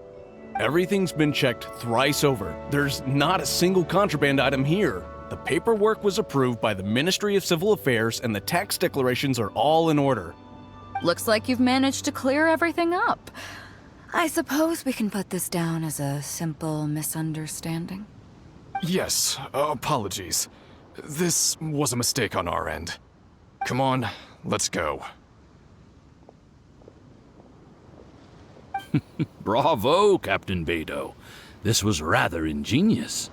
Speaker 12: Everything's been checked thrice over. There's not a single contraband item here. The paperwork was approved by the Ministry of Civil Affairs and the tax declarations are all in order.
Speaker 4: Looks like you've managed to clear everything up. I suppose we can put this down as a simple misunderstanding.
Speaker 10: Yes, apologies. This was a mistake on our end. Come on, let's go.
Speaker 9: Bravo, Captain Beidou. This was rather ingenious.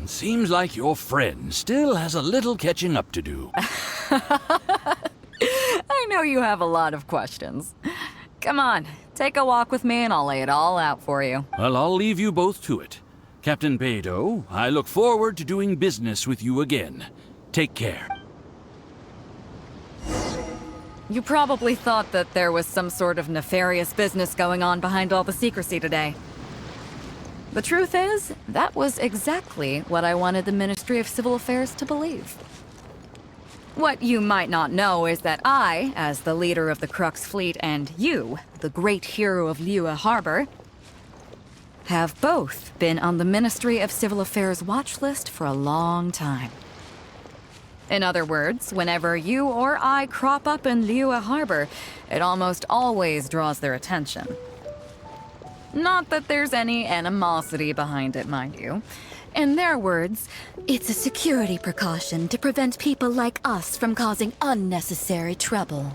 Speaker 9: Seems like your friend still has a little catching up to do.
Speaker 4: I know you have a lot of questions. Come on, take a walk with me and I'll lay it all out for you.
Speaker 9: Well, I'll leave you both to it. Captain Beidou, I look forward to doing business with you again. Take care.
Speaker 4: You probably thought that there was some sort of nefarious business going on behind all the secrecy today. The truth is, that was exactly what I wanted the Ministry of Civil Affairs to believe. What you might not know is that I, as the leader of the Crux fleet, and you, the great hero of Liyue Harbor, have both been on the Ministry of Civil Affairs watch list for a long time. In other words, whenever you or I crop up in Liyue Harbor, it almost always draws their attention. Not that there's any animosity behind it, mind you.
Speaker 5: In their words, it's a security precaution to prevent people like us from causing unnecessary trouble.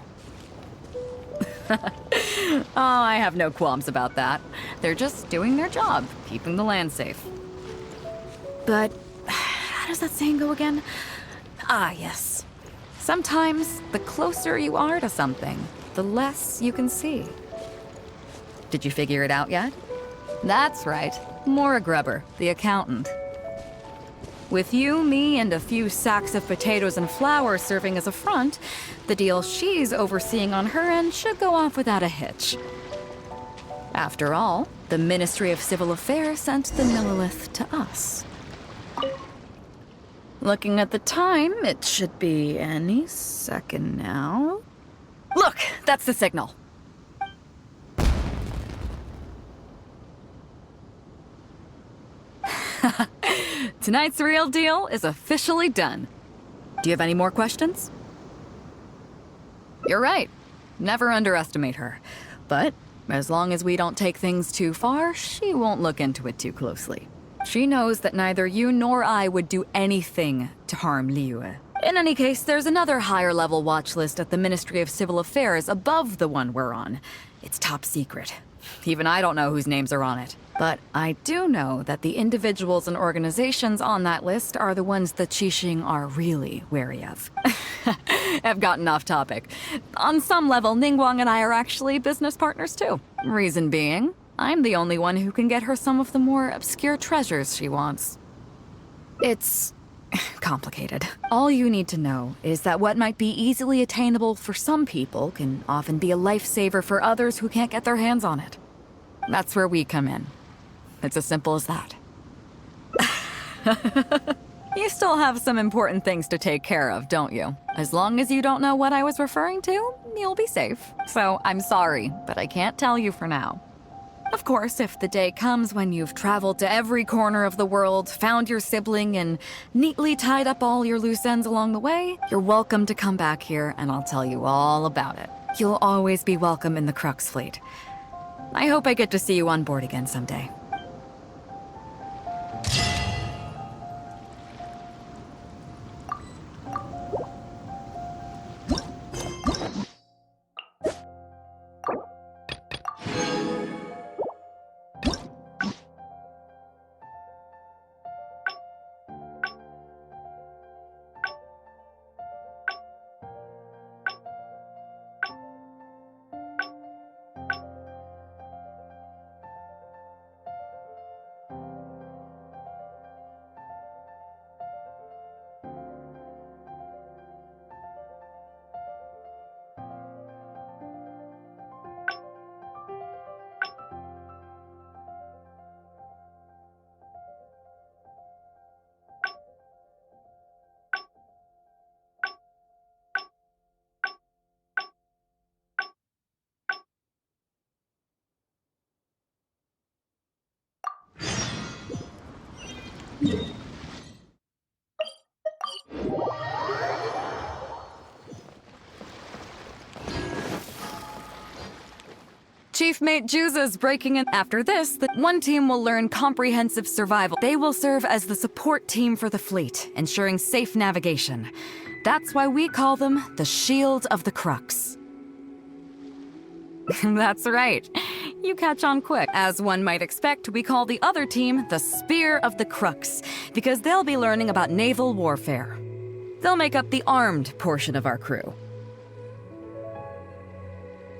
Speaker 4: Oh, I have no qualms about that. They're just doing their job, keeping the land safe. But how does that saying go again? Ah, yes. Sometimes the closer you are to something, the less you can see. Did you figure it out yet? That's right. Maura Grubber, the accountant. With you, me, and a few sacks of potatoes and flour serving as a front, the deal she's overseeing on her end should go off without a hitch. After all, the Ministry of Civil Affairs sent the Millilith to us. Looking at the time, it should be any second now. Look, that's the signal. Tonight's real deal is officially done. Do you have any more questions? You're right. Never underestimate her. But as long as we don't take things too far, she won't look into it too closely. She knows that neither you nor I would do anything to harm Liyue. In any case, there's another higher-level watch list at the Ministry of Civil Affairs above the one we're on. It's top secret. Even I don't know whose names are on it. But I do know that the individuals and organizations on that list are the ones that Qixing are really wary of. I've gotten off topic. On some level, Ningguang and I are actually business partners too. Reason being, I'm the only one who can get her some of the more obscure treasures she wants. It's complicated. All you need to know is that what might be easily attainable for some people can often be a lifesaver for others who can't get their hands on it. That's where we come in. It's as simple as that. You still have some important things to take care of, don't you? As long as you don't know what I was referring to, you'll be safe. So I'm sorry, but I can't tell you for now. Of course, if the day comes when you've traveled to every corner of the world, found your sibling, and neatly tied up all your loose ends along the way, you're welcome to come back here and I'll tell you all about it. You'll always be welcome in the Crux fleet. I hope I get to see you on board again someday. Chief Mate Juza's breaking in. After this, the one team will learn comprehensive survival. They will serve as the support team for the fleet, ensuring safe navigation. That's why we call them the Shield of the Crux. That's right. You catch on quick. As one might expect, we call the other team the Spear of the Crux, because they'll be learning about naval warfare. They'll make up the armed portion of our crew.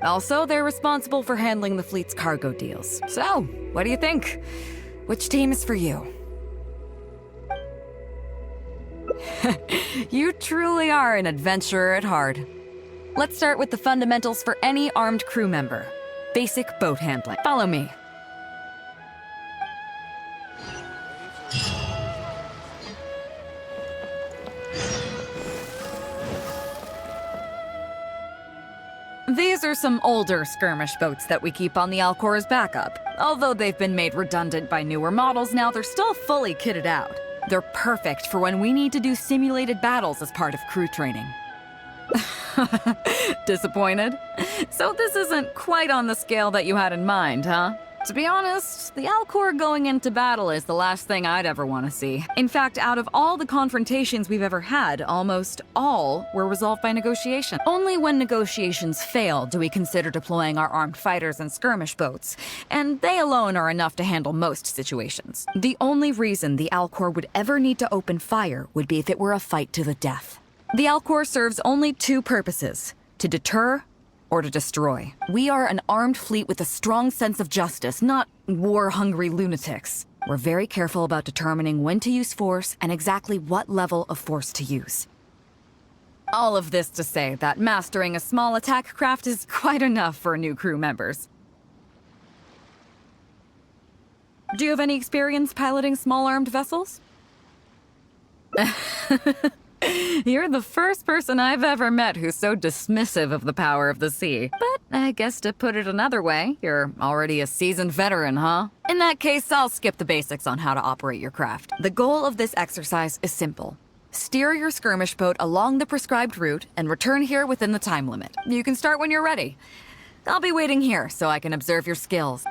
Speaker 4: Also, they're responsible for handling the fleet's cargo deals. So, what do you think? Which team is for you? You truly are an adventurer at heart. Let's start with the fundamentals for any armed crew member. Basic boat handling. Follow me. These are some older skirmish boats that we keep on the Alcora's backup. Although they've been made redundant by newer models now, they're still fully kitted out. They're perfect for when we need to do simulated battles as part of crew training. Disappointed? So this isn't quite on the scale that you had in mind, huh? To be honest, the Alcor going into battle is the last thing I'd ever want to see. In fact, out of all the confrontations we've ever had, almost all were resolved by negotiation. Only when negotiations fail do we consider deploying our armed fighters and skirmish boats, and they alone are enough to handle most situations. The only reason the Alcor would ever need to open fire would be if it were a fight to the death. The Alcor serves only two purposes: to deter or to destroy. We are an armed fleet with a strong sense of justice, not war-hungry lunatics. We're very careful about determining when to use force and exactly what level of force to use. All of this to say that mastering a small attack craft is quite enough for new crew members. Do you have any experience piloting small armed vessels? You're the first person I've ever met who's so dismissive of the power of the sea. But I guess to put it another way, you're already a seasoned veteran, huh? In that case, I'll skip the basics on how to operate your craft. The goal of this exercise is simple. Steer your skirmish boat along the prescribed route and return here within the time limit. You can start when you're ready. I'll be waiting here so I can observe your skills.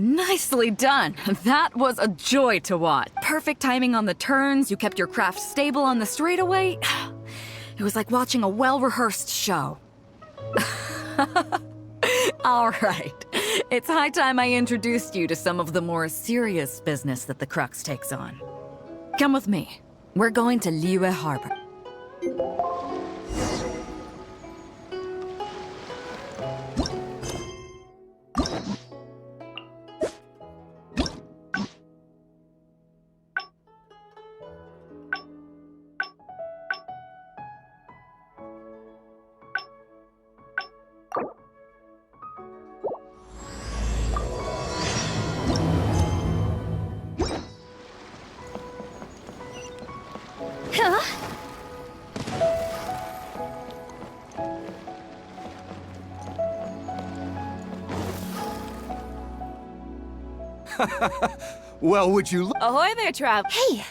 Speaker 4: Nicely done. That was a joy to watch. Perfect timing on the turns, you kept your craft stable on the straightaway. It was like watching a well-rehearsed show. All right. It's high time I introduced you to some of the more serious business that the Crux takes on. Come with me. We're going to Liyue Harbor.
Speaker 1: Well, would you look?
Speaker 2: Ahoy there, Trav.
Speaker 3: Hey,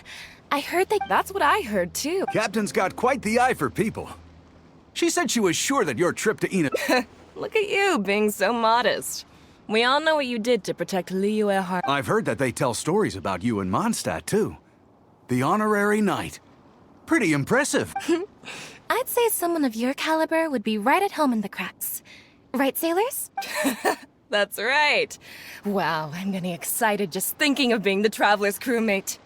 Speaker 3: I heard they...
Speaker 2: That's what I heard, too.
Speaker 1: Captain's got quite the eye for people. She said she was sure that your trip to Ina...
Speaker 2: Look at you, being so modest. We all know what you did to protect Liyue Harbor.
Speaker 1: I've heard that they tell stories about you in Mondstadt, too. The honorary knight. Pretty impressive.
Speaker 3: I'd say someone of your caliber would be right at home in the cracks. Right, sailors?
Speaker 2: That's right. Wow, I'm getting excited just thinking of being the Traveler's crewmate.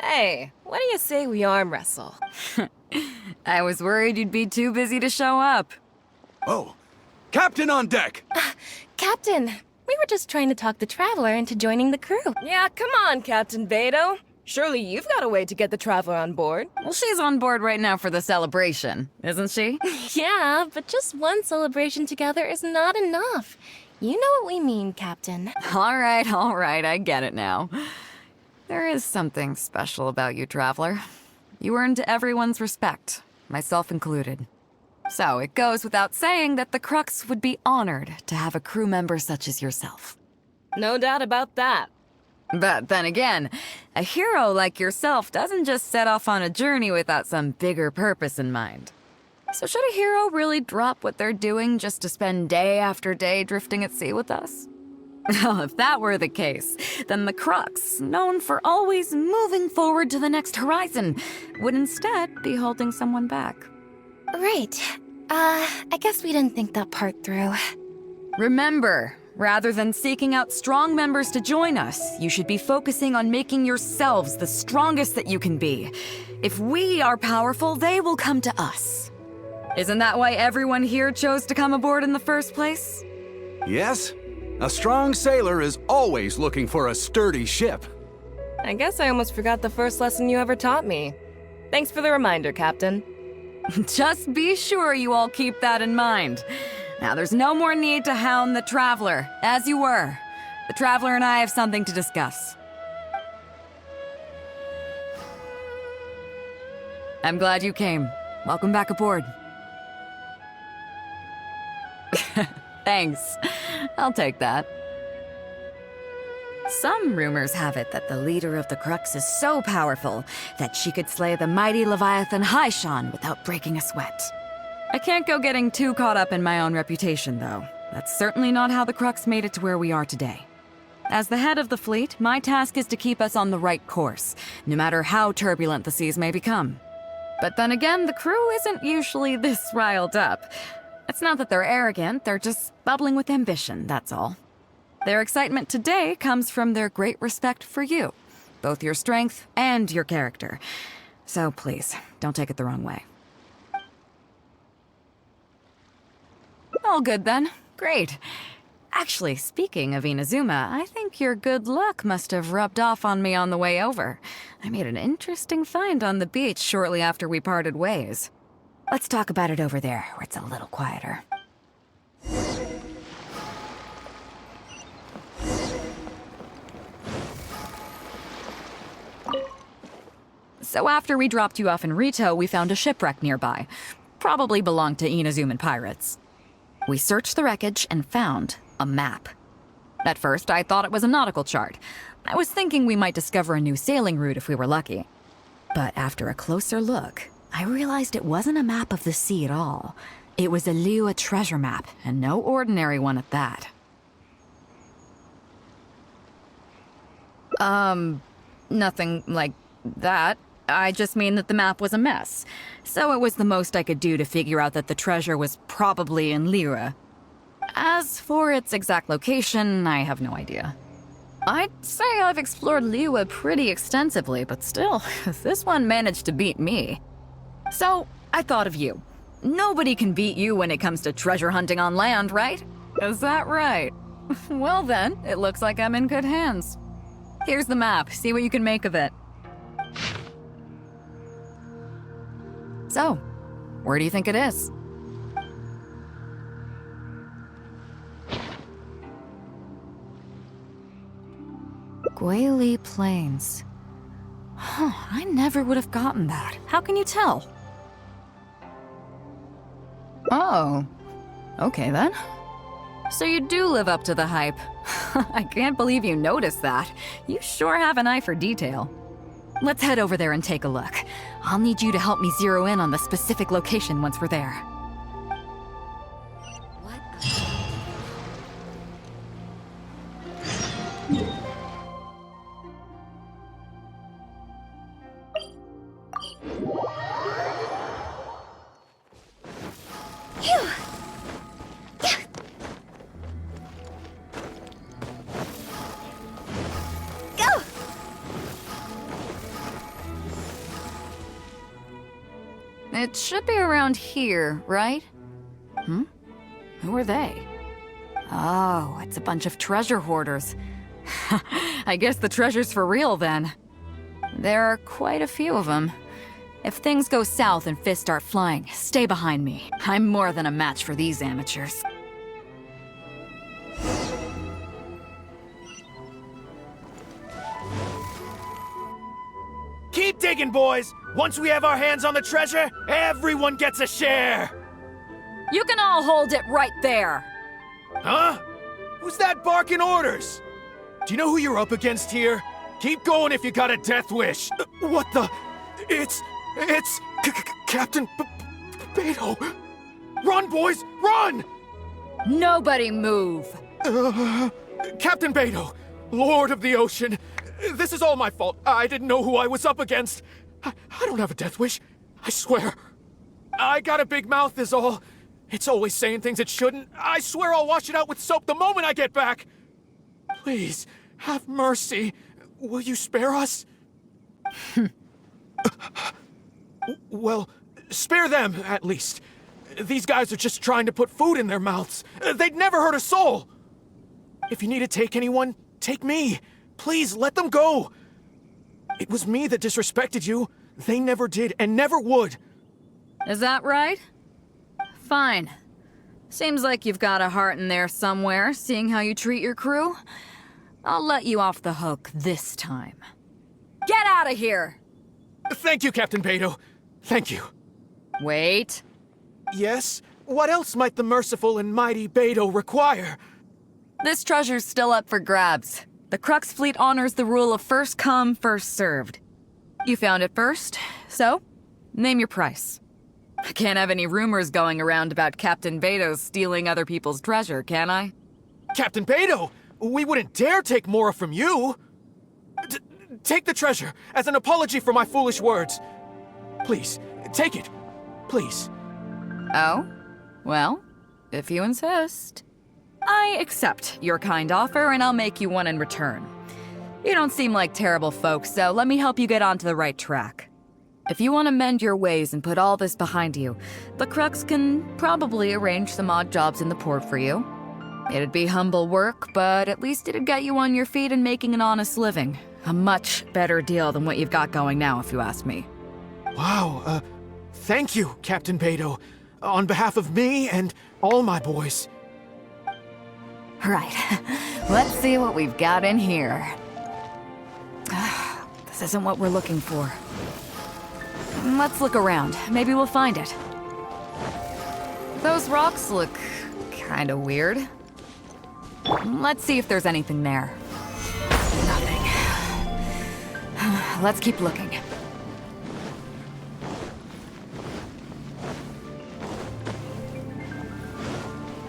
Speaker 2: Hey, what do you say we arm wrestle?
Speaker 4: I was worried you'd be too busy to show up.
Speaker 1: Oh, Captain on deck!
Speaker 3: Captain, we were just trying to talk the Traveler into joining the crew.
Speaker 2: Yeah, come on, Captain Beidou. Surely you've got a way to get the Traveler on board.
Speaker 4: Well, she's on board right now for the celebration, isn't she?
Speaker 3: Yeah, but just one celebration together is not enough. You know what we mean, Captain.
Speaker 4: All right, I get it now. There is something special about you, Traveler. You earned everyone's respect, myself included. So it goes without saying that the Crux would be honored to have a crew member such as yourself.
Speaker 2: No doubt about that.
Speaker 4: But then again, a hero like yourself doesn't just set off on a journey without some bigger purpose in mind. So should a hero really drop what they're doing just to spend day after day drifting at sea with us? Well, if that were the case, then the Crux, known for always moving forward to the next horizon, would instead be holding someone back.
Speaker 3: Right. I guess we didn't think that part through.
Speaker 4: Remember, rather than seeking out strong members to join us, you should be focusing on making yourselves the strongest that you can be. If we are powerful, they will come to us. Isn't that why everyone here chose to come aboard in the first place?
Speaker 13: Yes. A strong sailor is always looking for a sturdy ship.
Speaker 2: I guess I almost forgot the first lesson you ever taught me. Thanks for the reminder, Captain.
Speaker 4: Just be sure you all keep that in mind. Now, there's no more need to hound the Traveler, as you were. The Traveler and I have something to discuss. I'm glad you came. Welcome back aboard. Thanks. I'll take that. Some rumors have it that the leader of the Crux is so powerful that she could slay the mighty Leviathan Haishan without breaking a sweat. I can't go getting too caught up in my own reputation, though. That's certainly not how the Crux made it to where we are today. As the head of the fleet, my task is to keep us on the right course, no matter how turbulent the seas may become. But then again, the crew isn't usually this riled up. It's not that they're arrogant, they're just bubbling with ambition, that's all. Their excitement today comes from their great respect for you, both your strength and your character. So please, don't take it the wrong way. All good then. Great. Actually, speaking of Inazuma, I think your good luck must have rubbed off on me on the way over. I made an interesting find on the beach shortly after we parted ways. Let's talk about it over there, where it's a little quieter. So after we dropped you off in Rito, we found a shipwreck nearby. Probably belonged to Inazuman pirates. We searched the wreckage and found a map. At first, I thought it was a nautical chart. I was thinking we might discover a new sailing route if we were lucky. But after a closer look, I realized it wasn't a map of the sea at all. It was a Liyue treasure map, and no ordinary one at that. Nothing like that. I just mean that the map was a mess. So it was the most I could do to figure out that the treasure was probably in Liyue. As for its exact location, I have no idea. I'd say I've explored Liyue pretty extensively, but still, this one managed to beat me. So, I thought of you. Nobody can beat you when it comes to treasure hunting on land, right? Is that right? Well then, it looks like I'm in good hands. Here's the map, see what you can make of it. So, where do you think it is? Guili Plains. Huh, I never would have gotten that. How can you tell? Oh, okay then. So you do live up to the hype. I can't believe you noticed that. You sure have an eye for detail. Let's head over there and take a look. I'll need you to help me zero in on the specific location once we're there. It should be around here, right? Who are they? Oh, it's a bunch of treasure hoarders. I guess the treasure's for real then. There are quite a few of them. If things go south and fists start flying, stay behind me. I'm more than a match for these amateurs.
Speaker 1: Keep digging, boys! Once we have our hands on the treasure, everyone gets a share!
Speaker 4: You can all hold it right there!
Speaker 1: Huh? Who's that barking orders?
Speaker 14: Do you know who you're up against here? Keep going if you got a death wish. What the? It's Captain Beidou. Run, boys, run!
Speaker 4: Nobody move!
Speaker 14: Captain Beidou, Lord of the Ocean. This is all my fault. I didn't know who I was up against. I don't have a death wish. I swear. I got a big mouth is all. It's always saying things it shouldn't. I swear I'll wash it out with soap the moment I get back. Please, have mercy. Will you spare us? Well, spare them, at least. These guys are just trying to put food in their mouths. They'd never hurt a soul. If you need to take anyone, take me. Please, let them go. It was me that disrespected you. They never did and never would.
Speaker 4: Is that right? Fine. Seems like you've got a heart in there somewhere, seeing how you treat your crew. I'll let you off the hook this time. Get out of here!
Speaker 14: Thank you, Captain Beidou. Thank you.
Speaker 4: Wait.
Speaker 14: Yes? What else might the merciful and mighty Beidou require?
Speaker 4: This treasure's still up for grabs. The Crux fleet honors the rule of first come, first served. You found it first, so name your price. I can't have any rumors going around about Captain Beidou stealing other people's treasure, can I?
Speaker 14: Captain Beidou, we wouldn't dare take more from you. Take the treasure as an apology for my foolish words. Please, take it. Please.
Speaker 4: Oh? Well, if you insist. I accept your kind offer, and I'll make you one in return. You don't seem like terrible folks, so let me help you get onto the right track. If you want to mend your ways and put all this behind you, the Crux can probably arrange some odd jobs in the port for you. It'd be humble work, but at least it'd get you on your feet and making an honest living. A much better deal than what you've got going now, if you ask me.
Speaker 14: Wow, thank you, Captain Beidou. On behalf of me and all my boys.
Speaker 4: Right. Let's see what we've got in here. This isn't what we're looking for. Let's look around. Maybe we'll find it. Those rocks look kinda weird. Let's see if there's anything there. Nothing. Let's keep looking.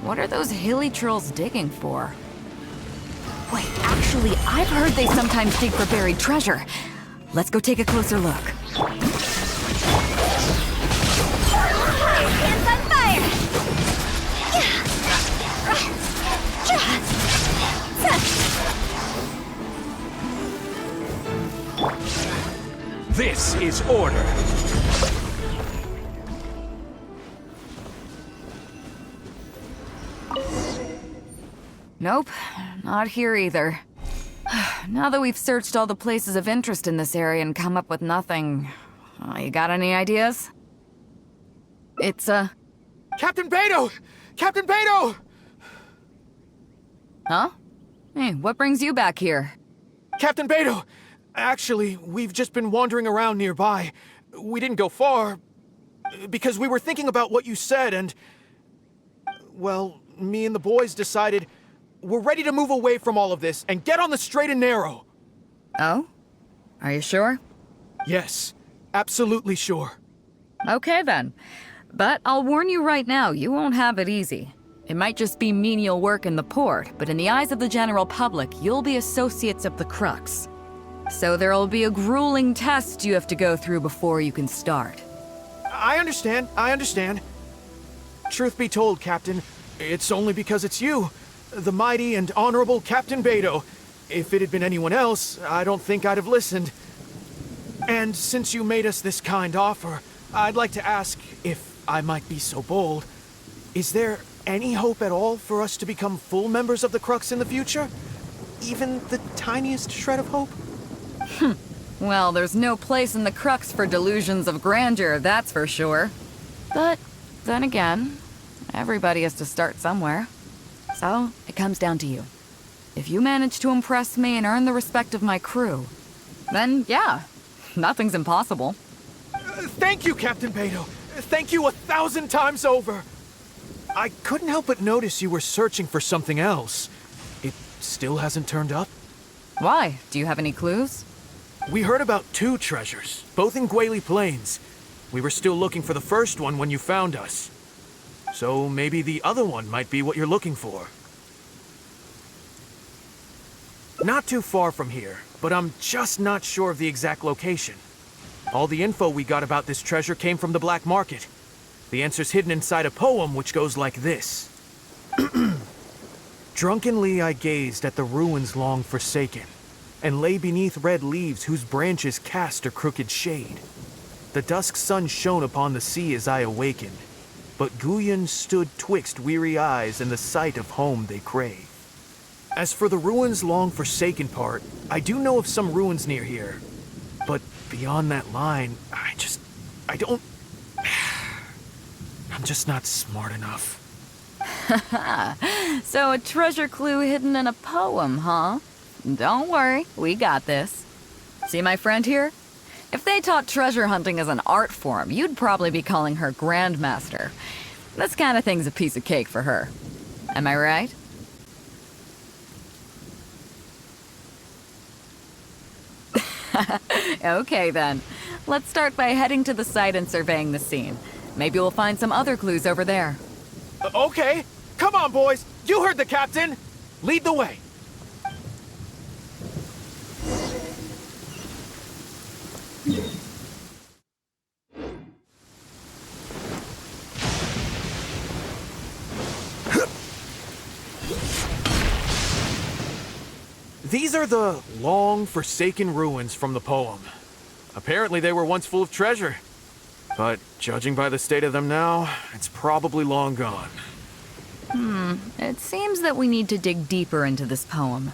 Speaker 4: What are those hilly trolls digging for? Wait, actually, I've heard they sometimes dig for buried treasure. Let's go take a closer look.
Speaker 3: Hands on fire!
Speaker 14: This is order.
Speaker 4: Nope, not here either. Now that we've searched all the places of interest in this area and come up with nothing, you got any ideas? It's,
Speaker 14: Captain Beidou! Captain Beidou!
Speaker 4: Huh? Hey, what brings you back here?
Speaker 14: Captain Beidou! Actually, we've just been wandering around nearby. We didn't go far, because we were thinking about what you said and... Well, me and the boys decided we're ready to move away from all of this and get on the straight and narrow.
Speaker 4: Oh? Are you sure?
Speaker 14: Yes, absolutely sure.
Speaker 4: Okay then. But I'll warn you right now, you won't have it easy. It might just be menial work in the port, but in the eyes of the general public, you'll be associates of the Crux. So there'll be a grueling test you have to go through before you can start.
Speaker 14: I understand. Truth be told, Captain, it's only because it's you, the mighty and honorable Captain Beidou. If it had been anyone else, I don't think I'd have listened. And since you made us this kind offer, I'd like to ask, if I might be so bold, is there any hope at all for us to become full members of the Crux in the future? Even the tiniest shred of hope?
Speaker 4: Well, there's no place in the Crux for delusions of grandeur, that's for sure. But then again, everybody has to start somewhere. So, it comes down to you. If you manage to impress me and earn the respect of my crew, then yeah, nothing's impossible.
Speaker 14: Thank you, Captain Beidou. Thank you 1,000 times over. I couldn't help but notice you were searching for something else. It still hasn't turned up?
Speaker 4: Why? Do you have any clues?
Speaker 14: We heard about 2 treasures, both in Guili Plains. We were still looking for the first one when you found us. So maybe the other one might be what you're looking for. Not too far from here, but I'm just not sure of the exact location. All the info we got about this treasure came from the black market. The answer's hidden inside a poem which goes like this. Drunkenly I gazed at the ruins long forsaken, and lay beneath red leaves whose branches cast a crooked shade. The dusk sun shone upon the sea as I awakened, but Guyon stood twixt weary eyes and the sight of home they crave. As for the ruins long forsaken part, I do know of some ruins near here, but beyond that line, I don't... I'm just not smart enough.
Speaker 4: So a treasure clue hidden in a poem, huh? Don't worry, we got this. See my friend here? If they taught treasure hunting as an art form, you'd probably be calling her Grandmaster. This kind of thing's a piece of cake for her. Am I right? Okay then. Let's start by heading to the site and surveying the scene. Maybe we'll find some other clues over there.
Speaker 14: Okay, come on boys, you heard the captain! Lead the way! These are the long forsaken ruins from the poem. Apparently they were once full of treasure. But judging by the state of them now, it's probably long gone.
Speaker 4: It seems that we need to dig deeper into this poem.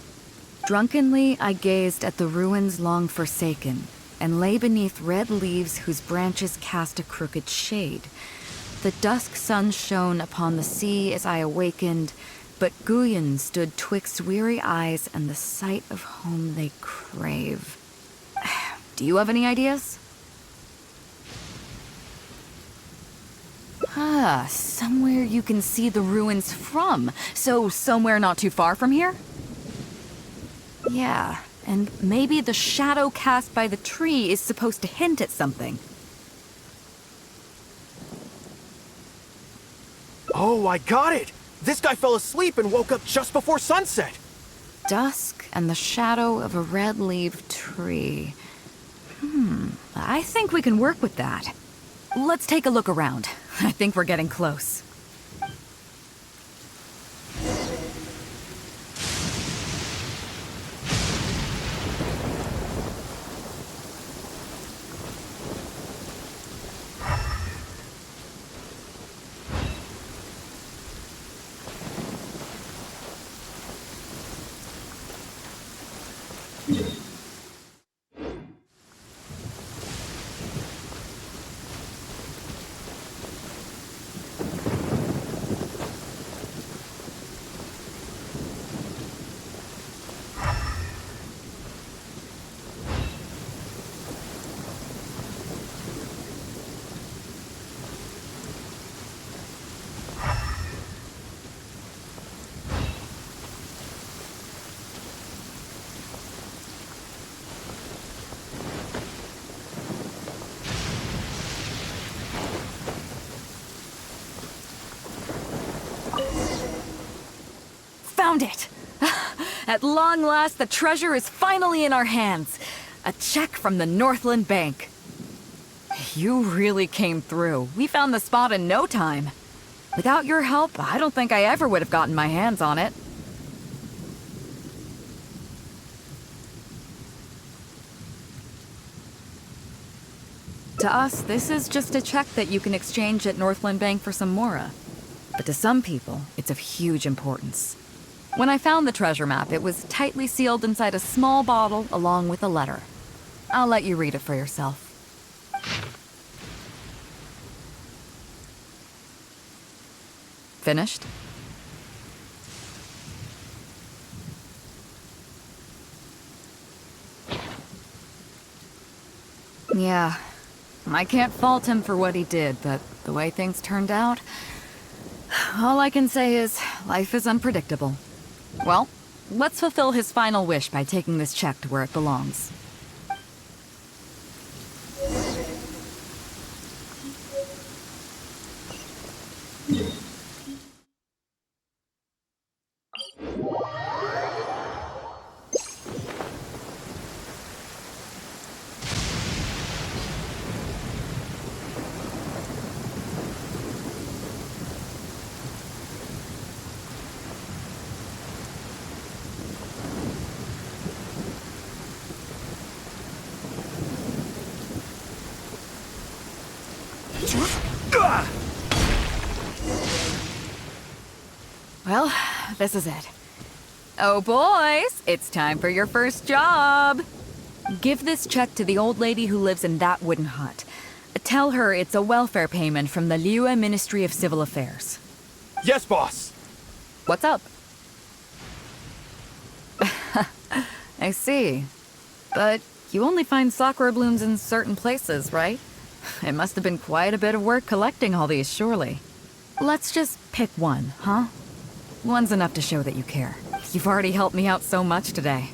Speaker 4: Drunkenly I gazed at the ruins long forsaken, and lay beneath red leaves whose branches cast a crooked shade. The dusk sun shone upon the sea as I awakened, but Guyon stood twixt weary eyes and the sight of home they crave. Do you have any ideas? Somewhere you can see the ruins from. So somewhere not too far from here? Yeah, and maybe the shadow cast by the tree is supposed to hint at something.
Speaker 14: Oh, I got it! This guy fell asleep and woke up just before sunset!
Speaker 4: Dusk and the shadow of a red-leaved tree. I think we can work with that. Let's take a look around. I think we're getting close. Found it! At long last, the treasure is finally in our hands. A check from the Northland Bank. You really came through. We found the spot in no time. Without your help, I don't think I ever would have gotten my hands on it. To us, this is just a check that you can exchange at Northland Bank for some Mora. But to some people, it's of huge importance. When I found the treasure map, it was tightly sealed inside a small bottle along with a letter. I'll let you read it for yourself. Finished? Yeah, I can't fault him for what he did, but the way things turned out, all I can say is life is unpredictable. Well, let's fulfill his final wish by taking this check to where it belongs. Well, this is it. Oh, boys, it's time for your first job. Give this check to the old lady who lives in that wooden hut. Tell her it's a welfare payment from the Liyue Ministry of Civil Affairs.
Speaker 14: Yes, boss!
Speaker 4: What's up? I see. But you only find sakura blooms in certain places, right? It must have been quite a bit of work collecting all these, surely. Let's just pick one, huh? One's enough to show that you care. You've already helped me out so much today.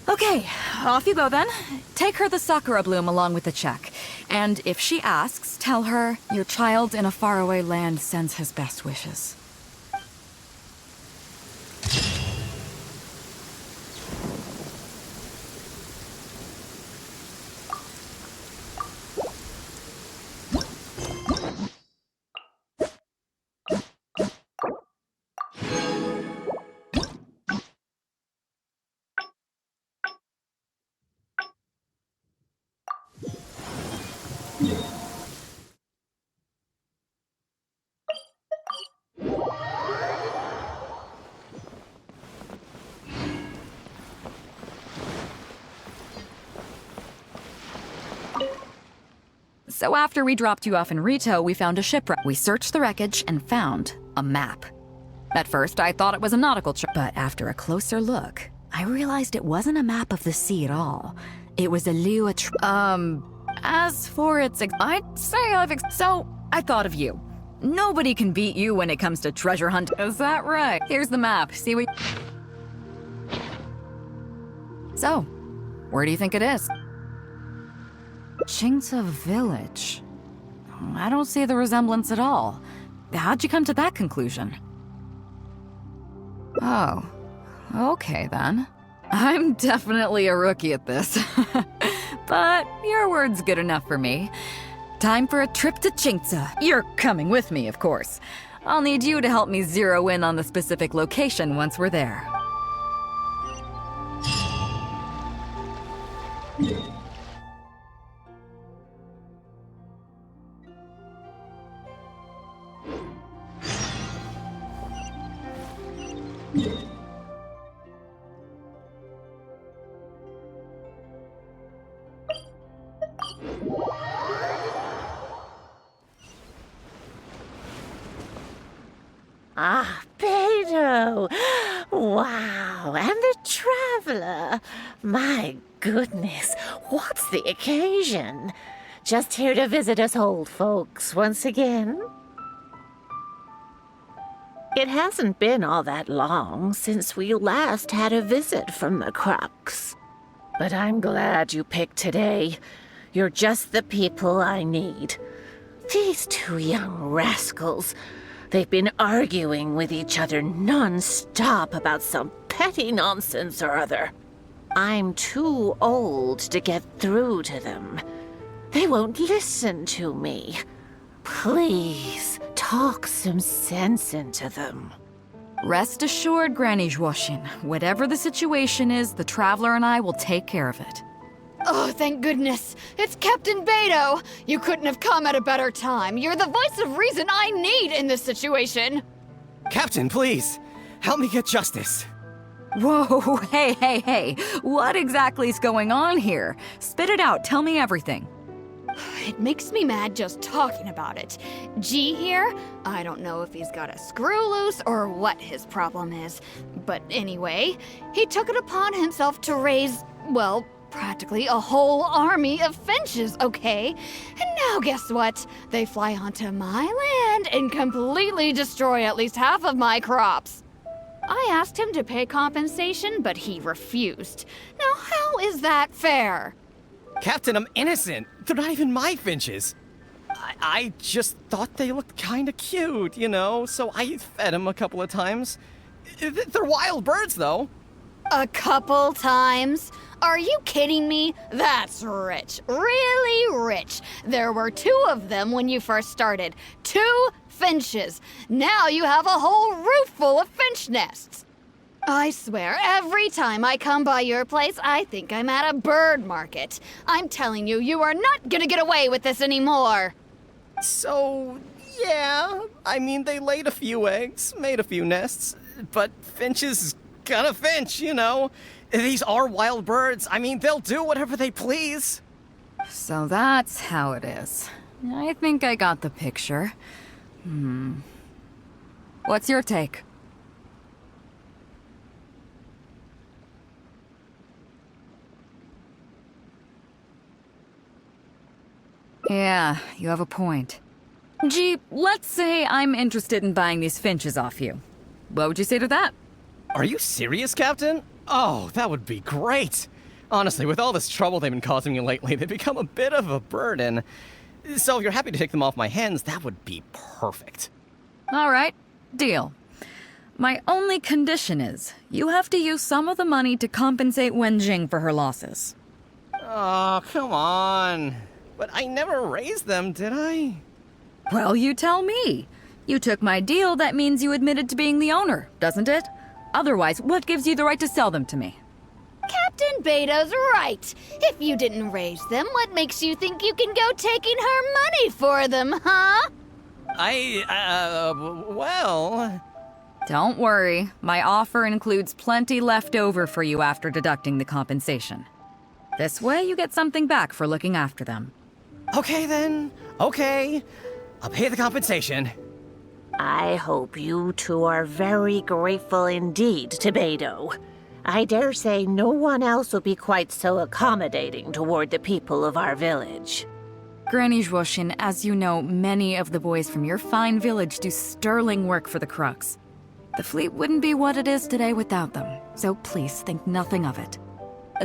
Speaker 4: Okay, off you go then. Take her the sakura bloom along with the check. And if she asks, tell her your child in a faraway land sends his best wishes. So after we dropped you off in Rito, we found a shipwreck. We searched the wreckage and found a map. At first, I thought it was a nautical chart, but after a closer look, I realized it wasn't a map of the sea at all. It was a Liyue as for its I'd say so I thought of you. Nobody can beat you when it comes to treasure hunt. Is that right? Here's the map. See what... So, where do you think it is? Qingce Village. I don't see the resemblance at all. How'd you come to that conclusion? Oh, okay then. I'm definitely a rookie at this. But your word's good enough for me. Time for a trip to Qingce. You're coming with me, of course. I'll need you to help me zero in on the specific location once we're there.
Speaker 15: Ah, Beidou! Wow, and the traveler! My goodness, what's the occasion? Just here to visit us old folks once again? It hasn't been all that long since we last had a visit from the Crux. But I'm glad you picked today. You're just the people I need. These two young rascals, they've been arguing with each other non-stop about some petty nonsense or other. I'm too old to get through to them. They won't listen to me. Please, talk some sense into them.
Speaker 4: Rest assured, Granny Zhuoxin, whatever the situation is, the Traveler and I will take care of it.
Speaker 16: Oh, thank goodness. It's Captain Beidou. You couldn't have come at a better time. You're the voice of reason I need in this situation.
Speaker 17: Captain, please, help me get justice.
Speaker 4: Whoa, hey. What exactly is going on here? Spit it out, tell me everything.
Speaker 16: It makes me mad just talking about it. G here, I don't know if he's got a screw loose or what his problem is. But anyway, he took it upon himself to raise, well, practically a whole army of finches, okay? And now guess what? They fly onto my land and completely destroy at least half of my crops. I asked him to pay compensation, but he refused. Now how is that fair?
Speaker 17: Captain, I'm innocent. They're not even my finches. I just thought they looked kinda cute, you know, so I fed them a couple of times. They're wild birds, though.
Speaker 16: A couple times? Are you kidding me? That's rich. Really rich. There were 2 of them when you first started. 2 finches. Now you have a whole roof full of finch nests. I swear, every time I come by your place, I think I'm at a bird market. I'm telling you, you are not gonna get away with this anymore.
Speaker 17: So, yeah, I mean, they laid a few eggs, made a few nests, but finches gonna finch, you know? These are wild birds. I mean, they'll do whatever they please.
Speaker 4: So that's how it is. I think I got the picture. What's your take? Yeah, you have a point. Gee, let's say I'm interested in buying these finches off you. What would you say to that?
Speaker 17: Are you serious, Captain? Oh, that would be great. Honestly, with all this trouble they've been causing me lately, they've become a bit of a burden. So if you're happy to take them off my hands, that would be perfect.
Speaker 4: All right, deal. My only condition is, you have to use some of the money to compensate Wenjing for her losses.
Speaker 17: Oh, come on. But I never raised them, did I?
Speaker 4: Well, you tell me. You took my deal, that means you admitted to being the owner, doesn't it? Otherwise, what gives you the right to sell them to me?
Speaker 16: Captain Beidou's right. If you didn't raise them, what makes you think you can go taking her money for them, huh?
Speaker 17: Well...
Speaker 4: Don't worry. My offer includes plenty left over for you after deducting the compensation. This way, you get something back for looking after them.
Speaker 17: Okay, then. Okay. I'll pay the compensation.
Speaker 15: I hope you 2 are very grateful indeed to Beidou. I dare say no one else will be quite so accommodating toward the people of our village.
Speaker 4: Granny Zhuoshin, as you know, many of the boys from your fine village do sterling work for the Crux. The fleet wouldn't be what it is today without them, so please think nothing of it.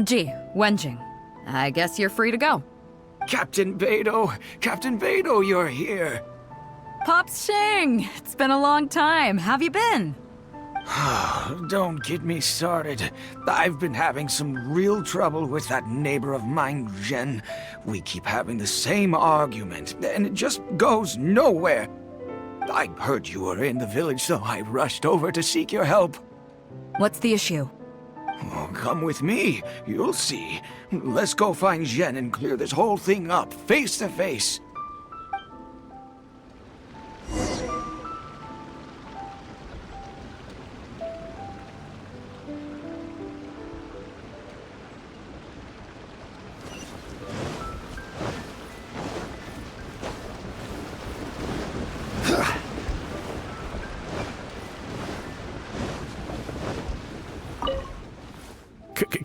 Speaker 4: Gee, Wenjing, I guess you're free to go.
Speaker 1: Captain Beidou, you're here.
Speaker 4: Pops Shing, it's been a long time. Have you been?
Speaker 1: Don't get me started. I've been having some real trouble with that neighbor of mine, Jen. We keep having the same argument, and it just goes nowhere. I heard you were in the village, so I rushed over to seek your help.
Speaker 4: What's the issue?
Speaker 1: Oh, come with me. You'll see. Let's go find Jen and clear this whole thing up, face to face.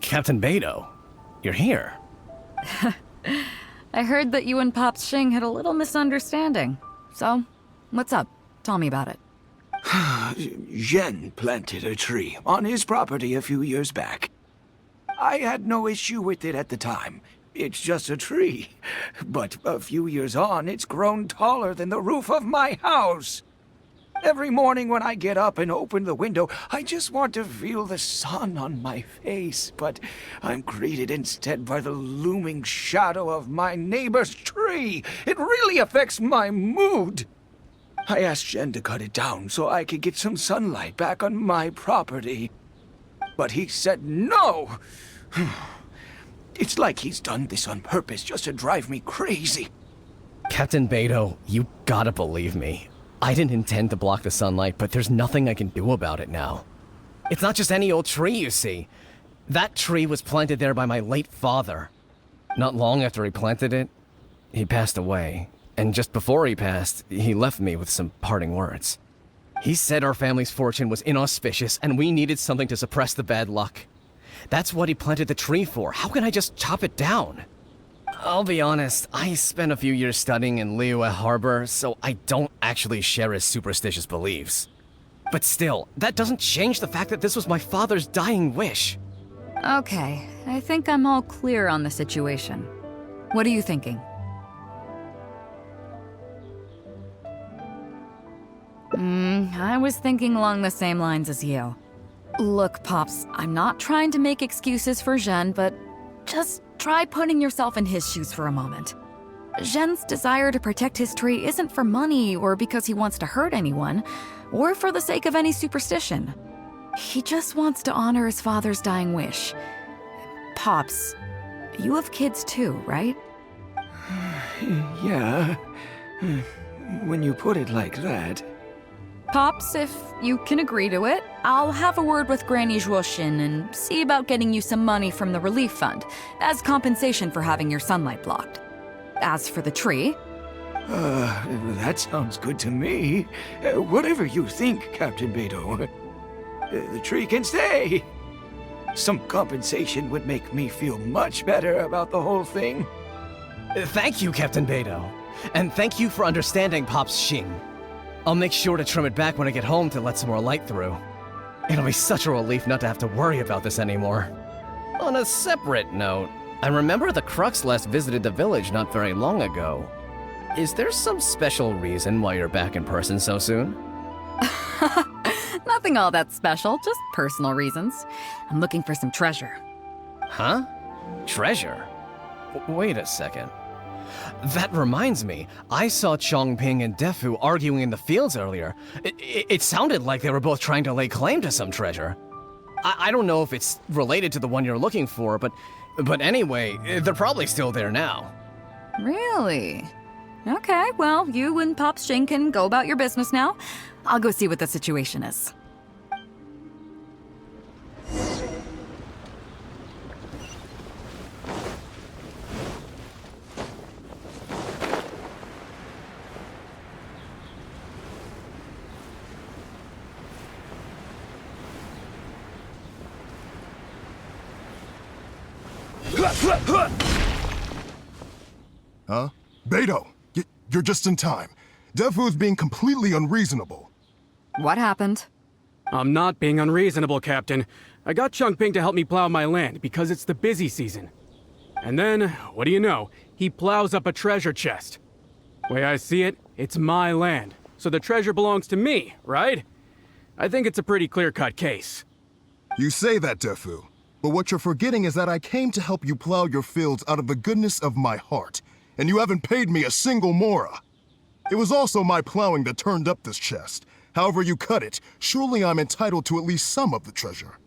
Speaker 17: Captain Beidou, you're here.
Speaker 4: I heard that you and Pops Shing had a little misunderstanding. So, what's up? Tell me about it.
Speaker 1: Jen planted a tree on his property a few years back. I had no issue with it at the time. It's just a tree. But a few years on, it's grown taller than the roof of my house. Every morning when I get up and open the window, I just want to feel the sun on my face, but I'm greeted instead by the looming shadow of my neighbor's tree. It really affects my mood. I asked Jen to cut it down so I could get some sunlight back on my property. But he said no. It's like he's done this on purpose just to drive me crazy.
Speaker 17: Captain Beidou, you gotta believe me. I didn't intend to block the sunlight, but there's nothing I can do about it now. It's not just any old tree, you see. That tree was planted there by my late father. Not long after he planted it, he passed away. And just before he passed, he left me with some parting words. He said our family's fortune was inauspicious and we needed something to suppress the bad luck. That's what he planted the tree for. How can I just chop it down? I'll be honest, I spent a few years studying in Liyue Harbor, so I don't actually share his superstitious beliefs. But still, that doesn't change the fact that this was my father's dying wish.
Speaker 4: Okay, I think I'm all clear on the situation. What are you thinking? I was thinking along the same lines as you. Look, Pops, I'm not trying to make excuses for Zhen, but just try putting yourself in his shoes for a moment. Zhen's desire to protect his tree isn't for money or because he wants to hurt anyone, or for the sake of any superstition. He just wants to honor his father's dying wish. Pops, you have kids too, right?
Speaker 1: Yeah. When you put it like that.
Speaker 4: Pops, if you can agree to it, I'll have a word with Granny Zhuoshin and see about getting you some money from the relief fund as compensation for having your sunlight blocked. As for the tree...
Speaker 1: That sounds good to me. Whatever you think, Captain Beidou. The tree can stay. Some compensation would make me feel much better about the whole thing.
Speaker 17: Thank you, Captain Beidou. And thank you for understanding Pop's Xing. I'll make sure to trim it back when I get home to let some more light through. It'll be such a relief not to have to worry about this anymore. On a separate note, I remember the Crux last visited the village not very long ago. Is there some special reason why you're back in person so soon?
Speaker 4: Nothing all that special, just personal reasons. I'm looking for some treasure.
Speaker 17: Huh? Treasure? Wait a second. That reminds me, I saw Chongping and Defu arguing in the fields earlier. It sounded like they were both trying to lay claim to some treasure. I don't know if it's related to the one you're looking for, but anyway, they're probably still there now.
Speaker 4: Really? Okay, well, you and Pop Xing can go about your business now. I'll go see what the situation is.
Speaker 18: Huh? Beidou, you're just in time. Defu's being completely unreasonable.
Speaker 4: What happened?
Speaker 19: I'm not being unreasonable, Captain. I got Chongping to help me plow my land because it's the busy season. And then, what do you know? He plows up a treasure chest. Way I see it, it's my land, so the treasure belongs to me, right? I think it's a pretty clear-cut case.
Speaker 18: You say that, Defu, but what you're forgetting is that I came to help you plow your fields out of the goodness of my heart, and you haven't paid me a single mora. It was also my plowing that turned up this chest. However you cut it, surely I'm entitled to at least some of the treasure.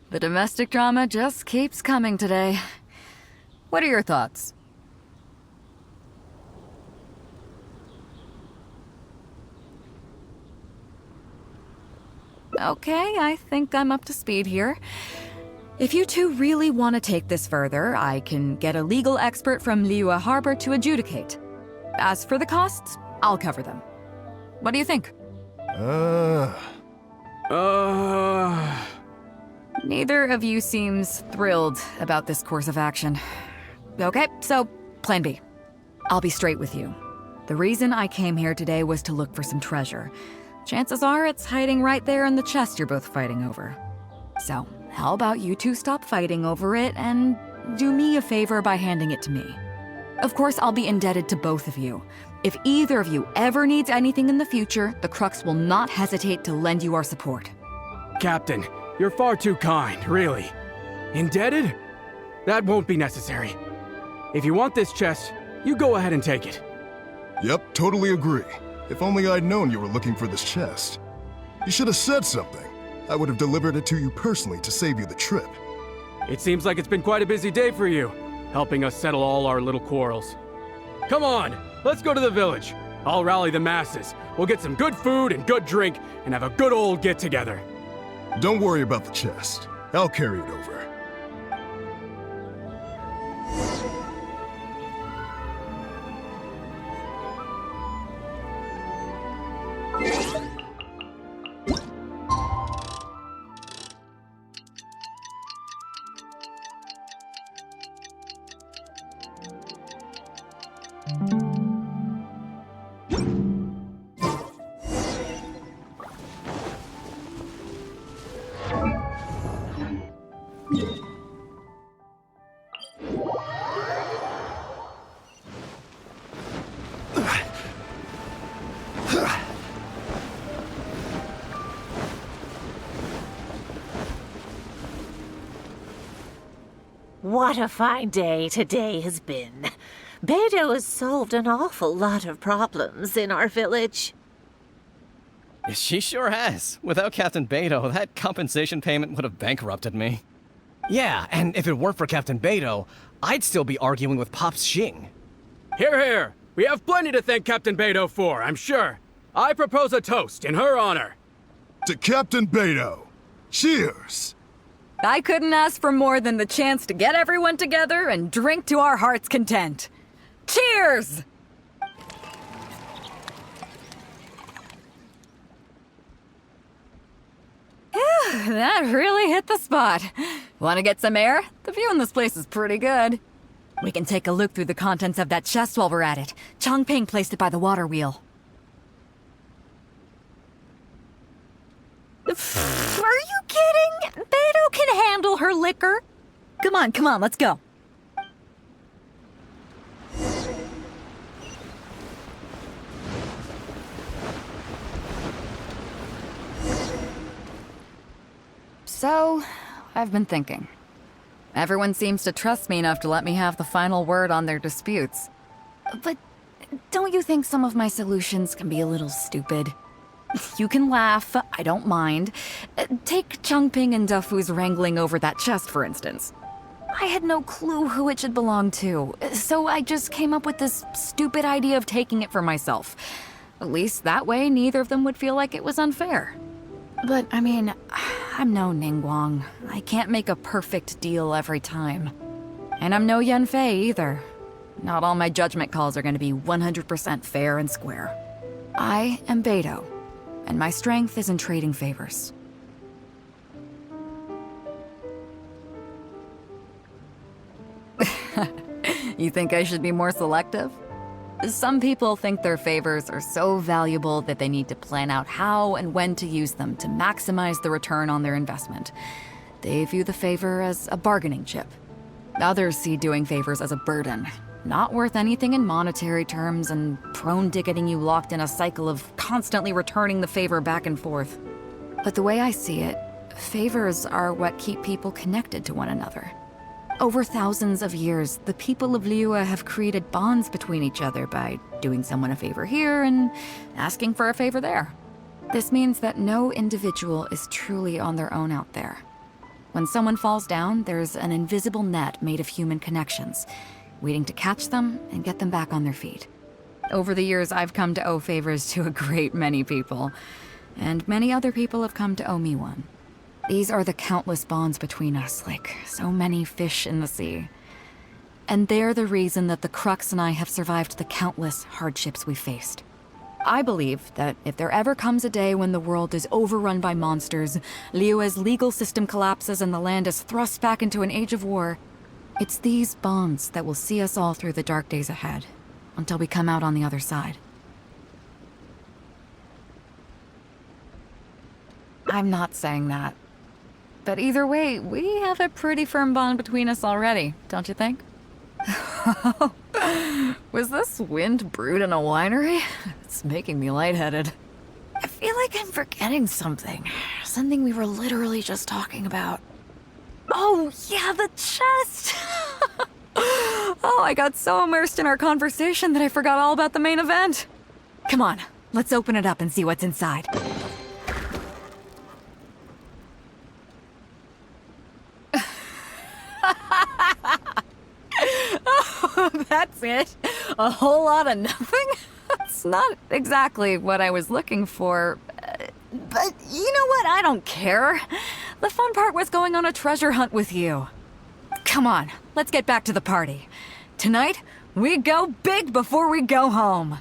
Speaker 4: The domestic drama just keeps coming today. What are your thoughts? Okay, I think I'm up to speed here. If you two really want to take this further, I can get a legal expert from Liyue Harbor to adjudicate. As for the costs, I'll cover them. What do you think? Neither of you seems thrilled about this course of action. Okay, so plan B. I'll be straight with you. The reason I came here today was to look for some treasure. Chances are it's hiding right there in the chest you're both fighting over. So, how about you two stop fighting over it and do me a favor by handing it to me? Of course, I'll be indebted to both of you. If either of you ever needs anything in the future, the Crux will not hesitate to lend you our support.
Speaker 19: Captain, you're far too kind, really. Indebted? That won't be necessary. If you want this chest, you go ahead and take it.
Speaker 18: Yep, totally agree. If only I'd known you were looking for this chest. You should have said something. I would have delivered it to you personally to save you the trip.
Speaker 19: It seems like it's been quite a busy day for you, helping us settle all our little quarrels. Come on, let's go to the village. I'll rally the masses. We'll get some good food and good drink and have a good old get-together.
Speaker 18: Don't worry about the chest. I'll carry it over.
Speaker 15: What a fine day today has been. Beidou has solved an awful lot of problems in our village.
Speaker 17: She sure has. Without Captain Beidou, that compensation payment would have bankrupted me. Yeah, and if it weren't for Captain Beidou, I'd still be arguing with Pops Xing.
Speaker 19: Here, here! We have plenty to thank Captain Beidou for, I'm sure. I propose a toast in her honor.
Speaker 18: To Captain Beidou. Cheers!
Speaker 4: I couldn't ask for more than the chance to get everyone together and drink to our heart's content. Cheers! Phew, that really hit the spot. Want to get some air? The view in this place is pretty good. We can take a look through the contents of that chest while we're at it. Chongping placed it by the water wheel. Are you kidding? Beidou can handle her liquor. Come on, let's go. So, I've been thinking. Everyone seems to trust me enough to let me have the final word on their disputes. But don't you think some of my solutions can be a little stupid? You can laugh, I don't mind. Take Chongping and Dufu's wrangling over that chest, for instance. I had no clue who it should belong to, so I just came up with this stupid idea of taking it for myself. At least that way, neither of them would feel like it was unfair. But, I mean, I'm no Ningguang. I can't make a perfect deal every time. And I'm no Yanfei either. Not all my judgment calls are going to be 100% fair and square. I am Beidou, and my strength is in trading favors. You think I should be more selective? Some people think their favors are so valuable that they need to plan out how and when to use them to maximize the return on their investment. They view the favor as a bargaining chip. Others see doing favors as a burden, not worth anything in monetary terms and prone to getting you locked in a cycle of constantly returning the favor back and forth. But the way I see it, favors are what keep people connected to one another. Over thousands of years, the people of Liyue have created bonds between each other by doing someone a favor here and asking for a favor there. This means that no individual is truly on their own out there. When someone falls down, there's an invisible net made of human connections, waiting to catch them and get them back on their feet. Over the years, I've come to owe favors to a great many people, and many other people have come to owe me one. These are the countless bonds between us, like so many fish in the sea. And they're the reason that the Crux and I have survived the countless hardships we faced. I believe that if there ever comes a day when the world is overrun by monsters, Liyue's legal system collapses and the land is thrust back into an age of war, it's these bonds that will see us all through the dark days ahead, until we come out on the other side. I'm not saying that. But either way, we have a pretty firm bond between us already, don't you think? Was this wind brewed in a winery? It's making me lightheaded. I feel like I'm forgetting something. Something we were literally just talking about. Oh, yeah, the chest! Oh, I got so immersed in our conversation that I forgot all about the main event. Come on, let's open it up and see what's inside. Oh, that's it? A whole lot of nothing? That's not exactly what I was looking for. But you know what? I don't care. The fun part was going on a treasure hunt with you. Come on, let's get back to the party. Tonight, we go big before we go home.